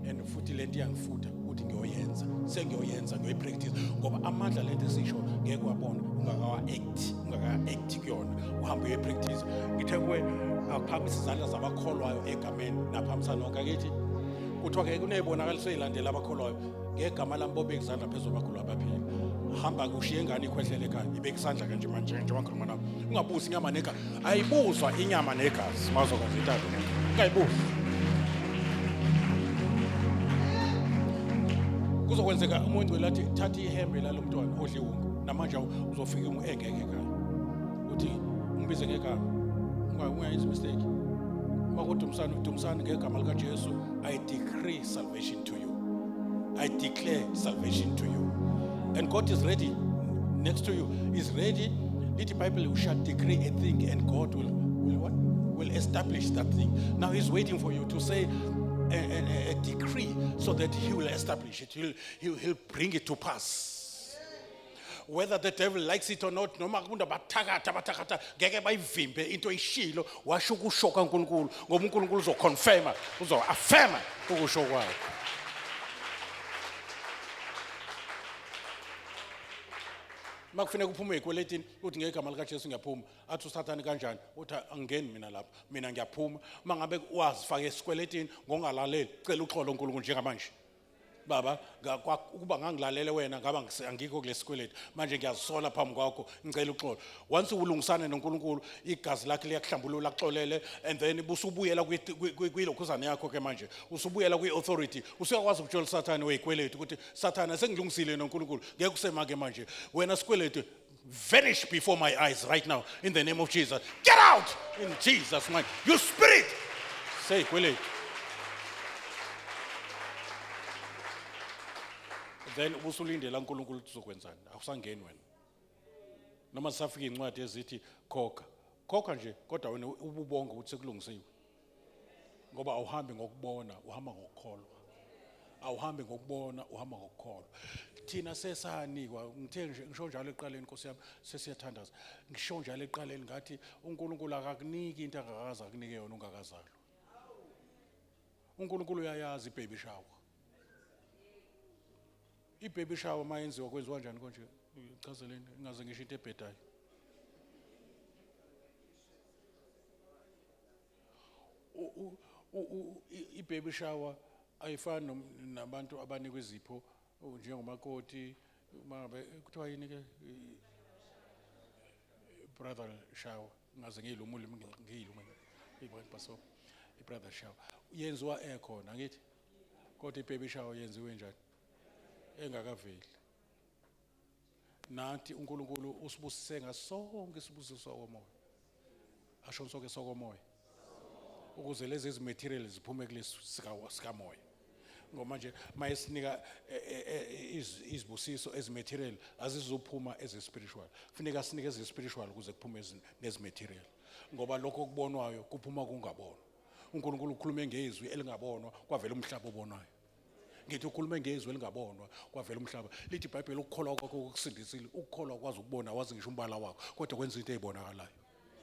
And futhi ukuthi lento iyangifutha ukuthi ngiyoyenza sengiyoyenza ngiyoyipractice ngoba amandla lento esisho ngeke wabona ungaka-act kuyona uhambe uyoyipractice ngithe kuwe aphakamisa izandla zabakholwayo egameni naphakamisana nonke akithi kuthiwa-ke kuney'bonakaliso ey'landela abakholwayo ngegama lami bobeka izandla phezulu abakholwayo abaphila hamba kushiye ingane ikhwehlele ekhaya ibeka isandla ke nje manje wakhuluma nami ungabuzi inyama negazi ayibuzwa inyama negazi mazokwazi intando ungayibuzi kuzokwenzeka umuntu welathi thatha ihembe lalo mntwana odle unga namanje uzofika engeke ekhaya uthi umbize ngegama ungayenzi mistake makuthi dumsana ngegama likaJesu I decree salvation to you I declare salvation to you and God is ready next to you is ready lithi Bible you shall decree a thing and God will what will establish that thing now he's waiting for you to say a decree so that he will establish it he'll bring it to pass whether the devil likes it or not noma kunda bathakatha ngeke bayivimbe into ishilo washo ukushoka uNkulunkulu ngoba uNkulunkulu uzoconfirma uzoaffirma ukusho kwakhe makufanele kuphume ekweletini uthi ngegama likaJesu ngiyaphuma athi uSathane kanjani uthi angeni mina lapha mina ngiyaphuma mangabe wazifaka esikweletini ngongalaleli cela uxolo uNkulunkulu njengamanje baba ukuba ngangilalele wena ngaba angikho kulesikweletu manje ngiyazisola phambi kwakho ngicela uxolo once ulungisane noNkulunkulu igazi lakhe liyakuhlambulula axolele and then busubuyela kwilokhuzana yakho ke manje usubuyela kwiauthority usuyakwazi ukutshela uSathane weyikweletu ukuthi Sathane sengilungisile noNkulunkulu ngeke kusema ke manje wena sikweletu vanish before my eyes right now in the name of Jesus get out in Jesus name you spirit say kweletu then ubusulindela uNkulunkulu uzokwenzani awusangeni wena noma safika incwadi ezithi khokha nje kodwa wena ububonga ukuthi sekulungisiwe ngoba awuhambi ngokubona uhamba ngokukholwa awuhambi ngokubona uhamba ngokukholwa thina sesanikwa ngithe nje ngisho njalo eqaleni Nkosi yami sesiyathandaza ngisho njalo eqaleni ngathi uNkulunkulu akakuniki into angakaza akunike yona ungakazalwa uNkulunkulu uyayazi ibaby shower ibaby shower mayenziwa kwenziwa kanjani konje chazeleni ingaze ngisho into ebhedayo ibaby shower ayifani nabantu abanikwe izipho njengomakoti mabe kuthiwa yini ke brother shower ngaze ngiyilumule ibaso ibrother shower yenziwa ekhona ngithi kodwa ibaby shower yenziwe njani engakaveli nathi uNkulunkulu usibusise ngasonke isibusiso komoya asho sonke sokomoya ukuze lezi izimaterial ziphume kulesi sikamoya ngoba manje mayesinika izibusiso ezimaterial azizophuma spiritual kufuneka sinike spiritual ukuze kuphume nezimaterial ngoba lokho kubonwayo kuphuma kungabonwa uNkulunkulu ukhulume ngezwi elingabonwa kwavela umhlaba obonwayo ngithi ukhulume ngezwi elingabonwa kwavela umhlaba lithi iBhayibheli ukukholwa kwakho ukusindisile ukukholwa kwazi ukubona wazi ngisho umbala wakho kodwa kwenza into ezibonakalayo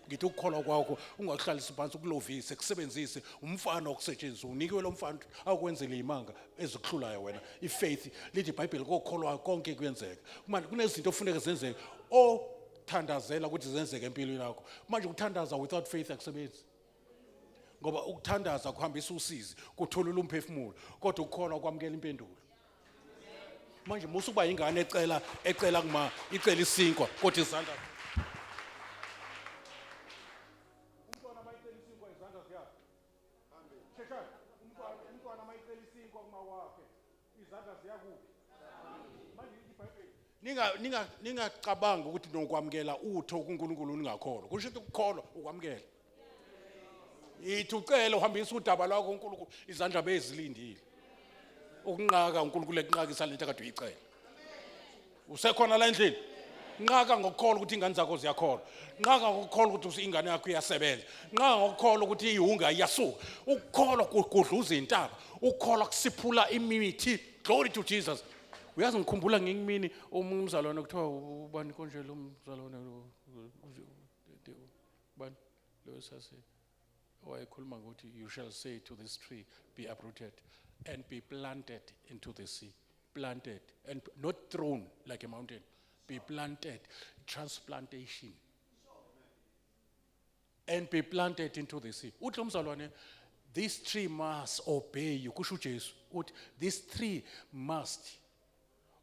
ngithi ukukholwa kwakho ungahlalisa phansi ukulovise kusebenzise umfana okusetshenziswa unikwe lo mfana akwenzele imanga ezikuhlulayo wena ifaith lithi iBhayibheli kokukholwa konke kuyenzeka manje kunezinto ofuneka zenzeke othandazela ukuthi zenzeke empilweni yakho manje ukuthandaza without faith akusebenzi ngoba ukuthandaza kuhambisa usizi kuthulula umphefumulo kodwa ukukholwa kwamukela impendulo manje musukuba ingane ecela kuma icela isinkwa kodwa izandla umntwana mayicela isinkwa izandla ziyaphi amen sheshana umntwana mayicela isinkwa kuma wakhe izandla ziyakuphi manje iBhayibheli ningacabanga ukuthi nokwamukela utho kuNkulunkulu ningakholwa kusho ukuthi ukukholwa ukwamukela yithi ucela uhambisa udaba lwakho uNkulunkulu izandla bezilindile ukunqaka uNkulunkulu ekunqakisa lento akade uyicela usekhona la endlini nqaka ngokukholwa ukuthi ingane zakho ziyakholwa nqaka ngokukholwa ukuthi ingane yakho iyasebenza nqaka ngokukholwa ukuthi ihunga iyasuka ukukholwa kudluza intaba ukukholwa kusiphula imithi glory to Jesus uyazi ngikhumbula ngimini umzalwane kuthiwa ubani konje lo mzalwane bani lo sase wayekhuluma ngokuthi you shall say to this tree be uprooted and be planted into the sea. Planted, and not thrown like a mountain. Be planted, transplantation. And be planted into the sea. Uthi lo mzalwane, this tree must obey you. Kusho uJesu uthi this tree must.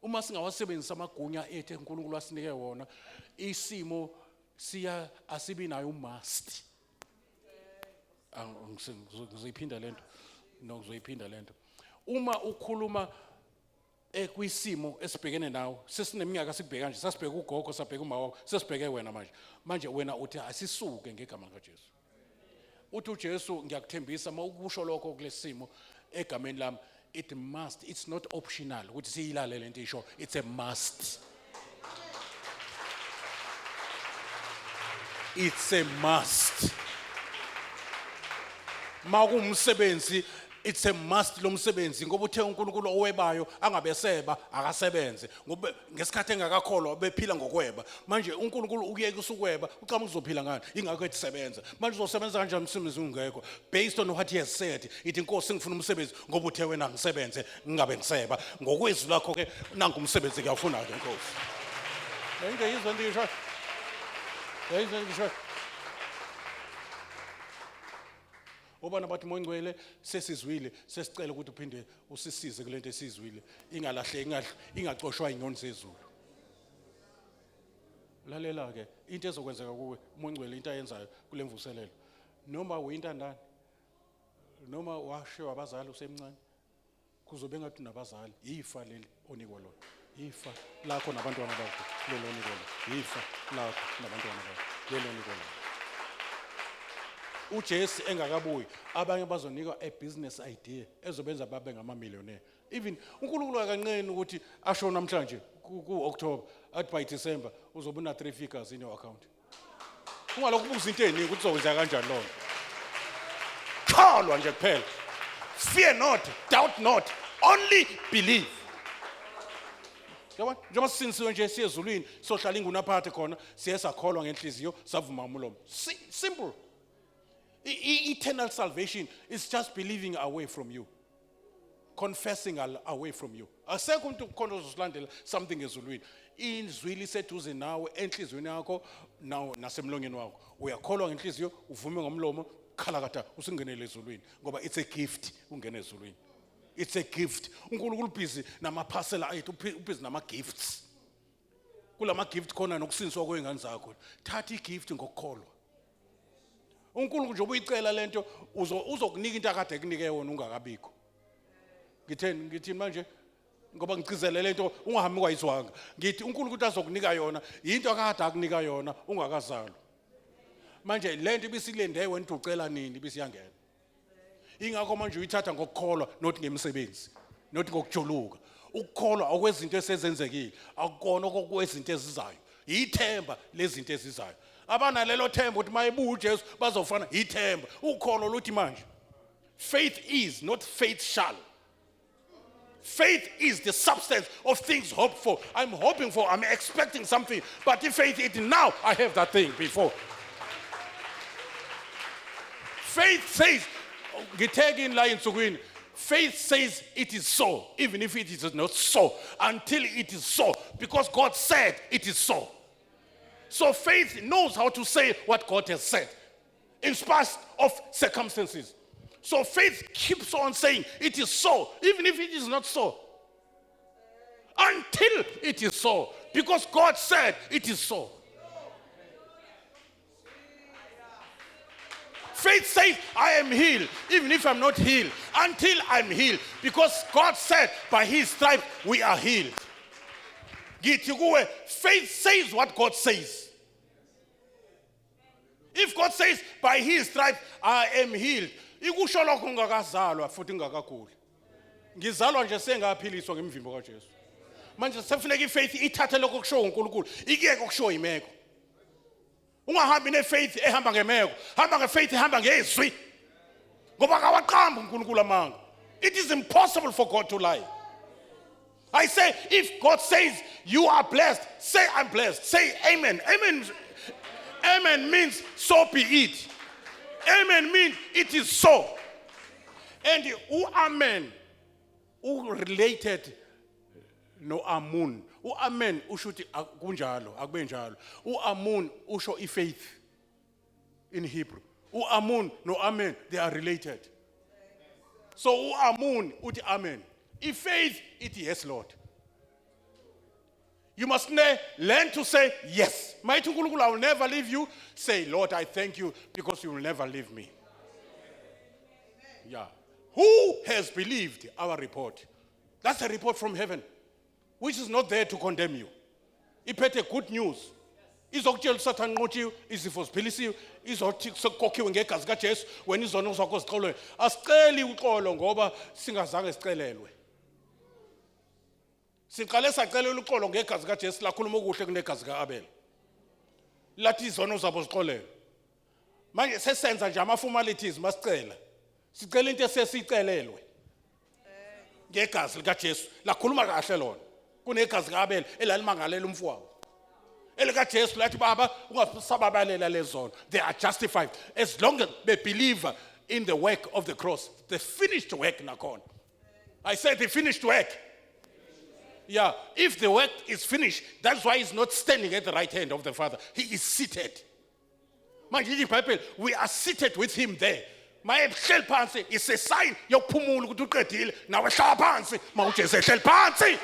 Uma singawasebenzisa amagunya ethu uNkulunkulu asinike wona, isimo siya asibi nayo must. Ngizoyiphinda lento. No, ngizoyiphinda lento. Uma ukhuluma kwisimo esibhekene nawo, sesineminyaka sibheka nje, sasibheka ugogo, sabheka umawa, sesibheke wena manje. Manje wena uthi asisuke ngegama likaJesu. Uthi uJesu ngiyakuthembisa mawukusho lokho kulesimo egameni lami, it must, it's not optional ukuthi siyilalele lento isho, it's a must. It's a must. Makumsebenzi, it's a must lo msebenzi ngoba uthe uNkulunkulu owebayo angabeseba akasebenze ngoba ngesikhathi engakakholwa bephila ngokweba. Manje uNkulunkulu ukuyeka usukweba ucama uzophila ngani? Ingakho ethi sebenza. Manje uzosebenza kanjani umsebenzi ungekho? Based on what he has said, ithi inkosi ngifuna umsebenzi ngoba uthe wena ngisebenze ngingabe ngiseba. Ngokwezwi lakho ke nangu umsebenzi ngiyafuna ke inkosi. Ngiyizwa ndisho. Ngiyizwa ndisho. Obana bathi moyingcwele sesizwile sesicela ukuthi uphinde usisize kulento esizwile ingalahle ingacoshwa inyoni zezulu. Lalela ke into ezokwenzeka kuwe moyingcwele into ayenzayo kule mvuselelo noma uyintandane noma washiwa abazali usemncane kuzobe ngathi nabazali ifa leli onikwa lona ifa lakho nabantwana bakho lelo onikwa lona ifa lakho nabantwana bakho lelo onikwa lona. uJesu engakabuyi abanye bazonika a business idea ezobenza babe ngama-millionaire. Even uNkulunkulu akancane ukuthi asho namhlanje ku-October athi by December uzobe una 3 figures in your account. Ungalokhu ubuza into eningi ukuthi uzokwenza kanjani lona. Khalwa nje kuphela. Fear not, doubt not, only believe. Yabona njengoba sisinisiwe nje siye ezulwini sohlala ingunaphathe khona siye sakholwa ngenhliziyo savuma umlomo. Simple. Eternal salvation is just believing away from you, confessing away from you. Asekho umuntu ukhona uzolandela something ezulwini. Izwi liseduze nawe enhlizweni yakho nawo nasemlonyeni wakho. Uyakholwa ngenhliziyo uvume ngomlomo khalakata usingenele ezulwini ngoba it's a gift ungena ezulwini. It's a gift. uNkulunkulu busy namaphasela ayethu busy nama gifts. Kulama gift khona nokusiniswa kwengane zakho. Thatha igift ngokukholwa. uNkulunkulu nje ubuyicela lento uzokunika into akade kunike yona ungakabikho. Ngithini manje ngoba ngicizelele lento ungahambi kwayizwanga. Ngithi uNkulunkulu azokunika yona into akade akunika yona ungakazalwa. Manje lento ibisilende wena ucela nini bisiyangena. Ingakho manje uyithatha ngokukholwa not ngemsebenzi not ngokujuluka. Ukukholwa okwezinto esezenzekile akukona okwezinto ezizayo. Ithemba lezinto ezizayo. Abana lelo themba ukuthi mayebuya uJesu bazofana ithemba. Ukholo luthi manje faith is not faith shall. Faith is the substance of things hoped for. I'm hoping for, I'm expecting something, but if faith is now I have that thing before. Faith says ngitheke in la insukwini. Faith says it is so even if it is not so until it is so because God said it is so. So faith knows how to say what God has said in spite of circumstances. So faith keeps on saying it is so, even if it is not so. Until it is so, because God said it is so. Faith says, I am healed, even if I'm not healed, until I'm healed, because God said by his stripes we are healed. Faith says what God says. If God says by his stripes I am healed, ikusho lokho ungakazalwa futhi ungakakhuli. Ngizalwa nje sengaphiliswa ngemvimbo kaJesu. Manje sefuneka ifaith ithathe lokho kusho uNkulunkulu, ikiyeke ukusho imeko. Ungahambi nefaith ehamba ngemeko, hamba ngefaith ehamba ngezwi. Ngoba kawaqamba uNkulunkulu amanga. It is impossible for God to lie. I say, if God says you are blessed, say I'm blessed. Say amen. Amen means so be it. Amen means it is so. And amen related no Amun. Amen usho ukuthi kunjalo akube njalo. Amun usho faith in Hebrew. Amun no Amen they are related. So Amun uthi Amen. Faith it yes Lord. You must learn to say yes. Mighty uNkulunkulu, I will never leave you. Say, Lord, I thank you because you will never leave me. Yeah. Who has believed our report? That's a report from heaven, which is not there to condemn you. Iphethe good news. Izokutshela uSathane nqotshiwe, izifo ziphilisiwe, izothi sekukokhiwe ngegazi kaJesu wena izono zakho ziqolwe. Asiceli uxolo ngoba singazange sicelelwe. Siqale sacelela uxolo ngegazi kaJesu lakhuluma okuhle kunegazi kaAbel. Lathi izono zabo ziqolelwe. Manje sesenza nje ama-formalities masicela. Sicela into esesicelelwe. Ngegazi likaJesu lakhuluma kahle lona. Kunegazi kaAbel elalimangalela umfowabo. ElikaJesu lathi baba ungasababalela lezono. They are justified as long as they believe in the work of the cross. The finished work nakhona. I said the finished work. Yeah, if the work is finished, that's why he's not standing at the right hand of the Father. He is seated. Manje iBhayibheli, we are seated with him there. Maye ehleli phansi is a sign yokuphumula ukuthi uqedile nawe hlala phansi mawuJesu ehleli phansi.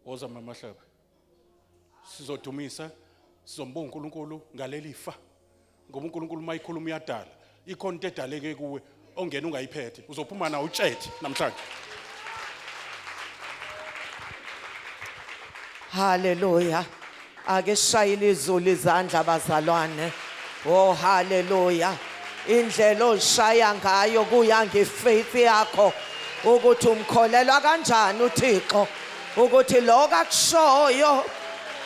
Woza mama Hlaba. Sizodumisa, sizombonga uNkulunkulu ngaleli fa. Ngoba uNkulunkulu mayikhuluma uyadala. Ikhonto edaleke kuwe ongena ungayiphethe. Uzophuma na utshethe namhlanje. Hallelujah. Ake shayile izulu izandla bazalwane. Oh hallelujah. Indlela oshaya ngayo kuya ngefaith yakho ukuthi umkholelwa kanjani uThixo ukuthi lo kakushoyo.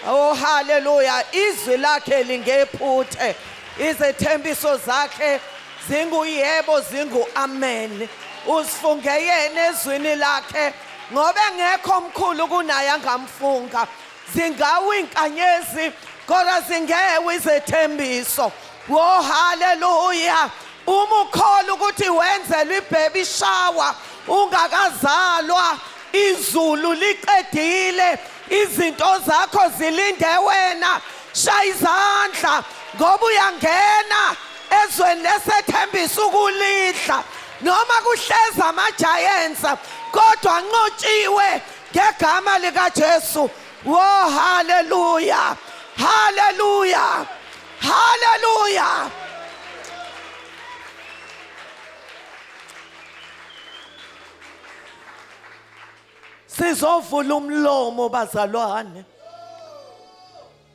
Oh hallelujah. Izwi lakhe lingephuthe. Izethembiso zakhe zinguyebo zingu amen. Usifunge yena ezwini lakhe ngoba engekho omkhulu kunaye angamfunga. Zingawe inkanyezi kodwa zingewe izethembiso. Oh hallelujah. Uma ukholwa ukuthi wenzelwe ibaby shower ungakazalwa, izulu liqedile, izinto zakho zilinde wena, shaya izandla ngoba uyangena ezweni lesethembiso ukulidla. Noma kuhleza ama-giants kodwa nqotshiwe ngegama likaJesu. Oh hallelujah. Hallelujah. Hallelujah. Sizovula umlomo bazalwane.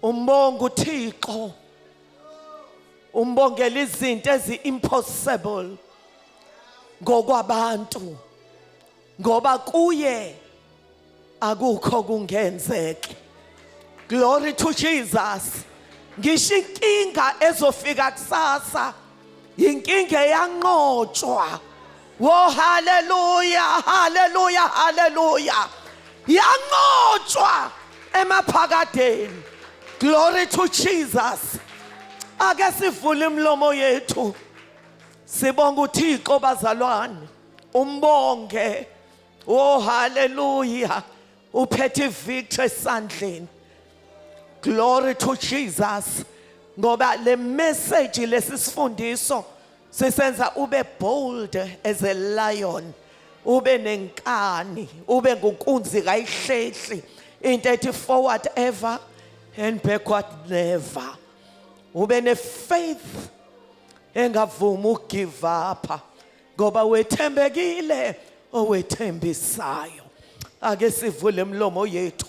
Umbonga uThixo. Umbongela izinto ezi-impossible ngokwabantu. Ngoba kuye akukho kungenzeki. Glory to Jesus. Ngisho inkinga ezofika kusasa, inkinga eyanqotshwa. Oh hallelujah, hallelujah, hallelujah. Yanqotshwa emaphakadeni. Glory to Jesus. Ake sivule imlomo yethu. Sibonga uThixo bazalwane. Umbonge. Oh hallelujah. Uphethe victory esandleni. Glory to Jesus. Ngoba le message lesisifundiso sisenza ube bold as a lion. Ube nenkani, ube ngunkunzi kayihlehli. Into ethi forward ever and backward never. Ube ne faith engavuma ugive up. Ngoba wethembekile owethembisayo. Ake sivule imlomo yethu.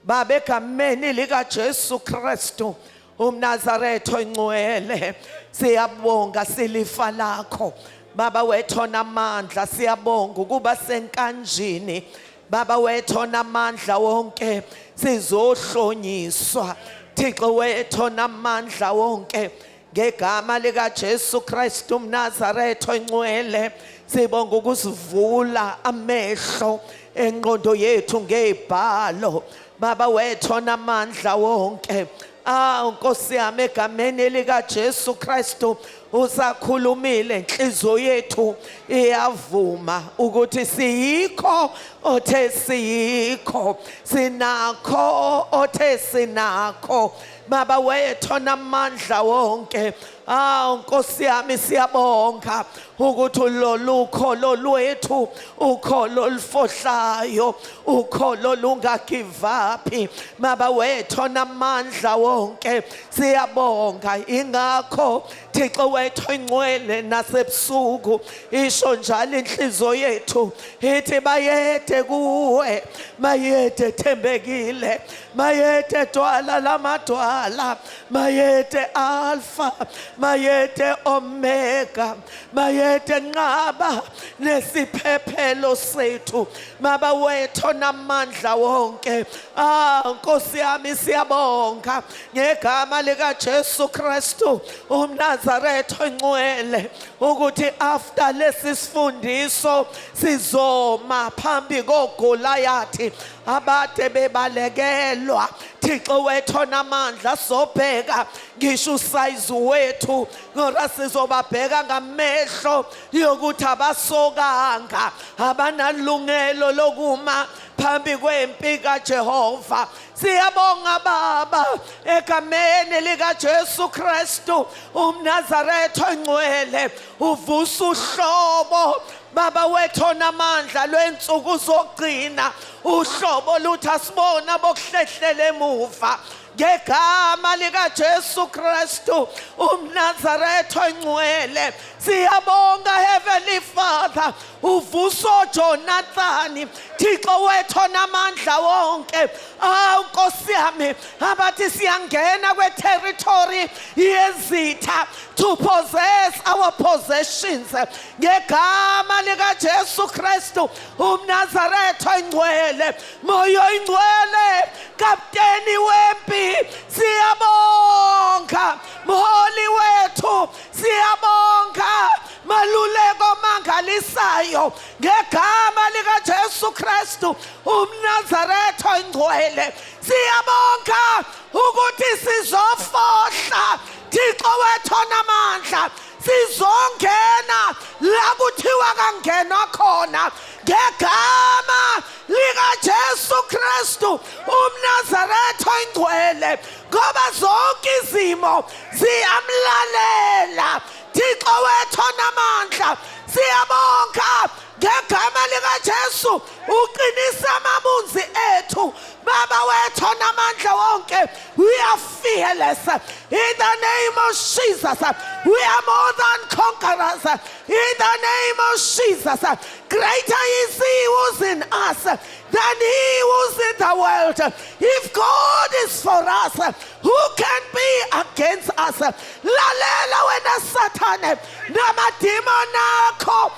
Baba egameni likaJesu Kristu umNazaretha ongcwele, siyabonga silifa lakho. Baba wethu onamandla, siyabonga ukuba senkanjini. Baba wethu onamandla wonke, sizohlonyiswa. Thixo wethu onamandla wonke, ngegama likaJesu Kristu umNazaretha ongcwele, sibonga ukusivula amehlo engqondo yethu ngebhalo. Baba wethu onamandla wonke, Nkosi yami egameni lika Jesu Kristu usakhulumile inhliziyo yethu iyavuma ukuthi siyikho othe siyikho sinakho othe sinakho baba wethu namandla wonke Nkosi yami siyabonga ukuthi ukholo lwethu ukholo olufohlayo ukholo lungagivapi baba wethu namandla wonke siyabonga ingakho Thixo wethu ingcwele nasebusuku isho njalo inhliziyo yethu ithi bayede kuwe mayede thembekile mayede dwala lamadwala mayede alpha mayede omega mayede nqaba nesiphephelo sethu baba wethu namandla wonke Nkosi yami siyabonga ngegama lika Jesu Kristu umNazaretha ongcwele ukuthi after lesi sifundiso sizoma phambi koGoliathi abade bebalekelwa Thixo wethu namandla sobheka ngisho usize wethu ngora sizobabheka ngamehlo yokuthi abasokanga abanalungelo lokuma phambi kwempi kaJehova siyabonga baba egameni lika Jesu Kristu umNazaretha ongcwele uvusa uhlobo baba wethu namandla lwensuku zogcina uhlobo luthi asibona bokuhlehlela emuva ngegama lika Jesu Kristu umNazaretha ongcwele siyabonga Heavenly Father uvuso Jonathan Thixo wethu namandla wonke Nkosi yami abathi siyangena kweterritory yezitha to possess our possessions ngegama lika Jesu Kristu umNazaretha ongcwele moyo ongcwele kapteni wempi siyabonga mholi wethu siyabonga maluleko mangalisayo ngegama lika Jesu Kristu umNazaretha ongcwele siyabonga ukuthi sizofohla Thixo wethu namandla sizongena la kuthiwa kangenwa khona ngegama lika Jesu Kristu umNazaretha ongcwele ngoba zonke izimo ziyamlalela Thixo wethu namandla siyabonga ngegama lika Jesu uqinisa amabunzi ethu baba wethu namandla wonke we are fearless in the name of Jesus we are more than conquerors in the name of Jesus greater is he who's in us than he who's in the world if God is for us who can be against us lalela wena Satan namademon akho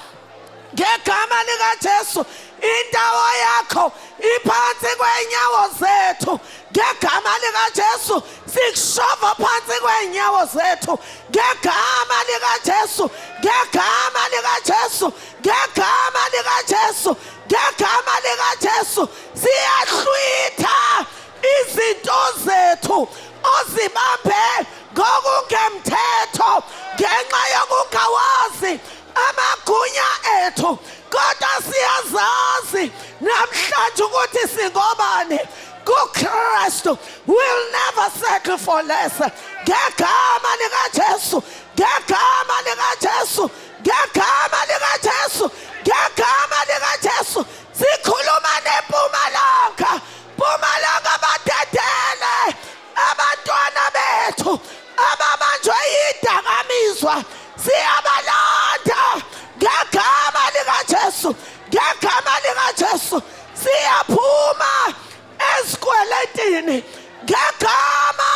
ngegama lika Jesu indawo yakho iphansi kwenyawo zethu ngegama lika Jesu sikushova phansi kwenyawo zethu ngegama lika Jesu ngegama lika Jesu ngegama lika Jesu ngegama lika Jesu siyahlwitha izinto zethu ozibambe ngokungemthetho ngenxa yokungawazi amagunya ethu kodwa siyazazi namhlanje ukuthi singobani kuKristu will never settle for less ngegama lika Jesu ngegama lika Jesu ngegama lika Jesu ngegama lika Jesu sikhuluma neMpumalanga Mpumalanga badedele abantwana bethu ababanjwe yidakamizwa siyabalanda ngegama lika Jesu ngegama lika Jesu siyaphuma esikweletini ngegama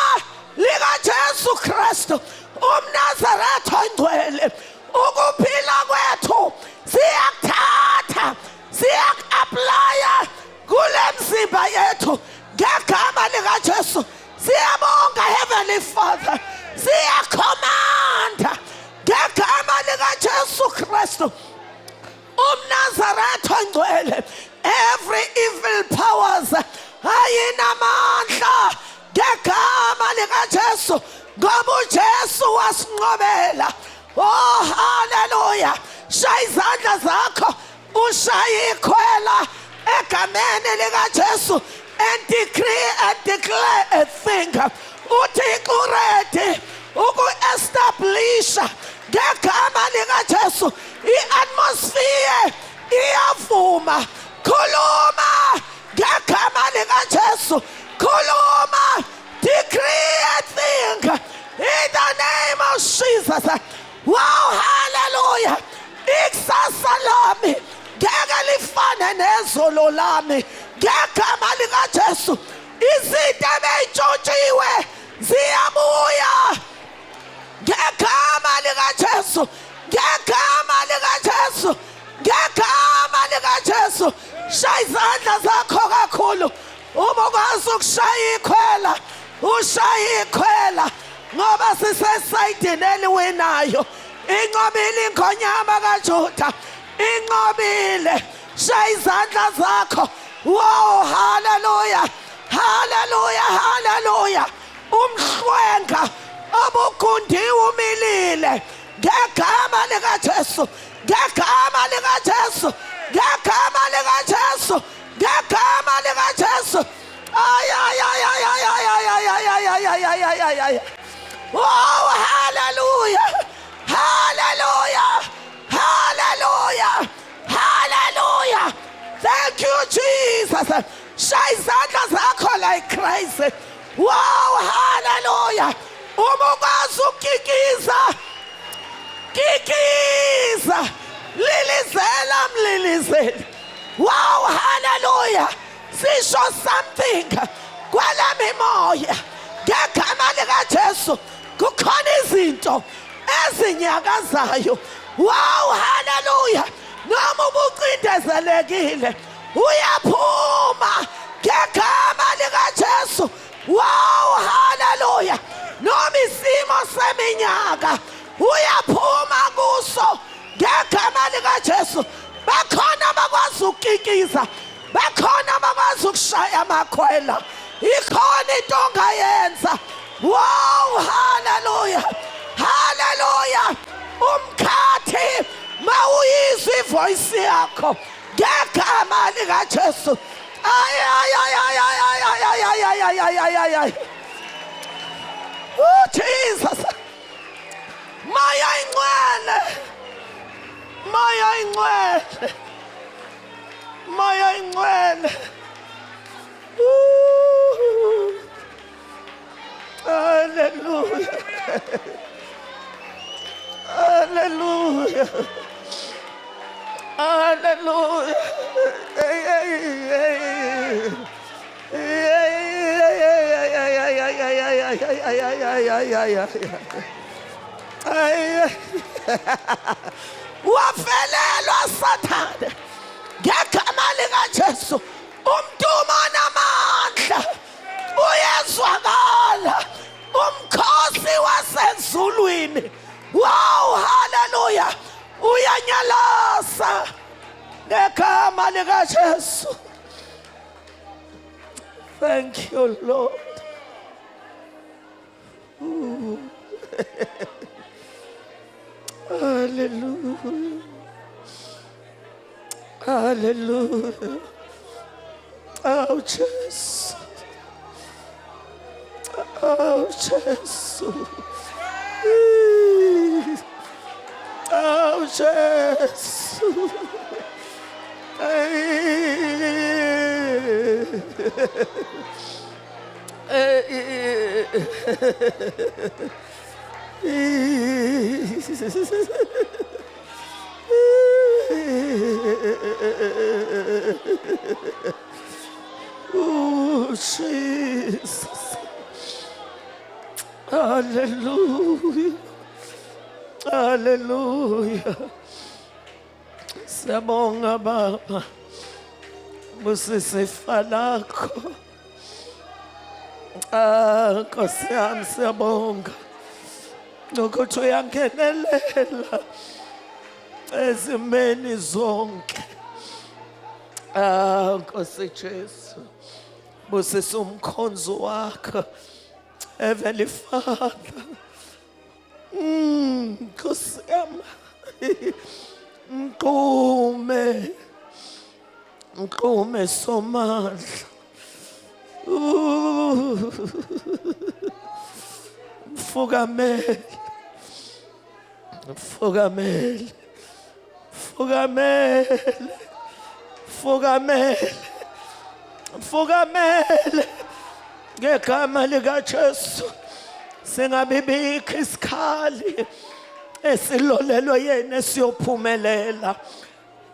lika Jesu Kristu umNazaretha ongcwele ukuphila kwethu siyakuthatha siyak-applya kule mzimba yethu ngegama lika Jesu siyabonga Heavenly Father siyakhomanda ngegama lika Jesu Kristu umNazaretha ongcwele every evil powers ayinamandla ngegama lika ngoba uJesu wasinqobela. Oh hallelujah. Shaya izandla zakho ushaya ikhwela egameni likaJesu and decree and declare a thing. UThixo ready uku-establisha ngegama likaJesu. I-atmosphere iyavuma. Khuluma ngegama likaJesu. Khuluma. Decree a thing in the name of Jesus. Wow, hallelujah. Ikusasa lami ngeke lifane nezolo lami ngegama likaJesu. Izinto ebey'ntshotshiwe ziyabuya ngegama likaJesu. Ngegama likaJesu. Ngegama likaJesu. Shaya izandla zakho kakhulu. Uma ukwazi ukushaya ikhwela, ushaya ikhwela ngoba sisesayidini eliwinayo. Inqobile iNgonyama kaJuda. Inqobile. Shaya izandla zakho. Wow, hallelujah. Hallelujah, hallelujah. Umhlwenga obugundiwe umilile ngegama likaJesu. Ngegama likaJesu. Ngegama likaJesu. Ngegama likaJesu. Ay ay ay ay ay ay ay ay ay ay ay ay ay ay. Oh, hallelujah. Hallelujah. Hallelujah. Hallelujah. Thank you, Jesus. Shaya izandla zakho like crazy. Wow, hallelujah. Uma ukwazi ukukikiza, kikiza. Lilizela mlilizela. Wow, hallelujah. Sisho something kwelami moya ngegama likaJesu. Kukhona izinto ezinyakazayo. Wow, hallelujah. Noma ubucindezelekile uyaphuma ngegama likaJesu. Wow, hallelujah. Noma isimo seminyaka uyaphuma kuso ngegama likaJesu. Bakhona abakwazi ukukikiza. Bakhona abakwazi ukushaya amakhwela. Ikhona into ongayenza. Wow, hallelujah. Hallelujah. Umkhathi mawuyizwa ivoice yakho ngegama likaJesu. Ay ay ay ay ay ay ay ay ay ay ay ay ay ay. Oh Jesus. Moya ingcwele. Moya ingcwele. Moya ingcwele. Hallelujah. Hallelujah. Hallelujah. Hey, hey, hey. Wafelelwa Satan ngegama likaJesu. Umdumo namandla uyezwakala. Umkhosi wasezulwini. Wow, hallelujah. Uyanyalasa ngegama likaJesu. Thank you, Lord. Ooh. Hallelujah. Hallelujah. Oh, Jesus. Oh, Jesus. Oh, Jesus. Oh, Jesus. Hallelujah. Hallelujah. Siyabonga Baba. Busisifa lakho. Nkosi yami siyabonga. Nokuthi uyangenelela ezimeni zonke. Nkosi Jesu. Busisa umkhonzo wakho. Heavenly Father, Nkosi yami, Mqume somandla. Mfukamele, Mfukamele, Mfukamele, Mfukamele, Mfukamele. Ngegama likaJesu singabibikho isikhali esilolelwe yena esiyophumelela.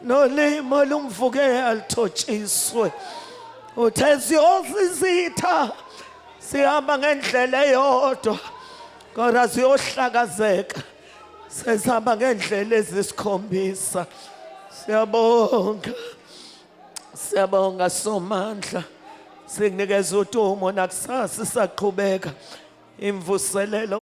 Nolimo lumvuke alithotshiswe. Uthe siyozizitha sihamba ngendlela eyodwa kodwa siyohlakazeka sesihamba ngendlela ezisikhombisa. Siyabonga, siyabonga Somandla, sikunikeza udumo nakusasa sisaqhubeka imvuselelo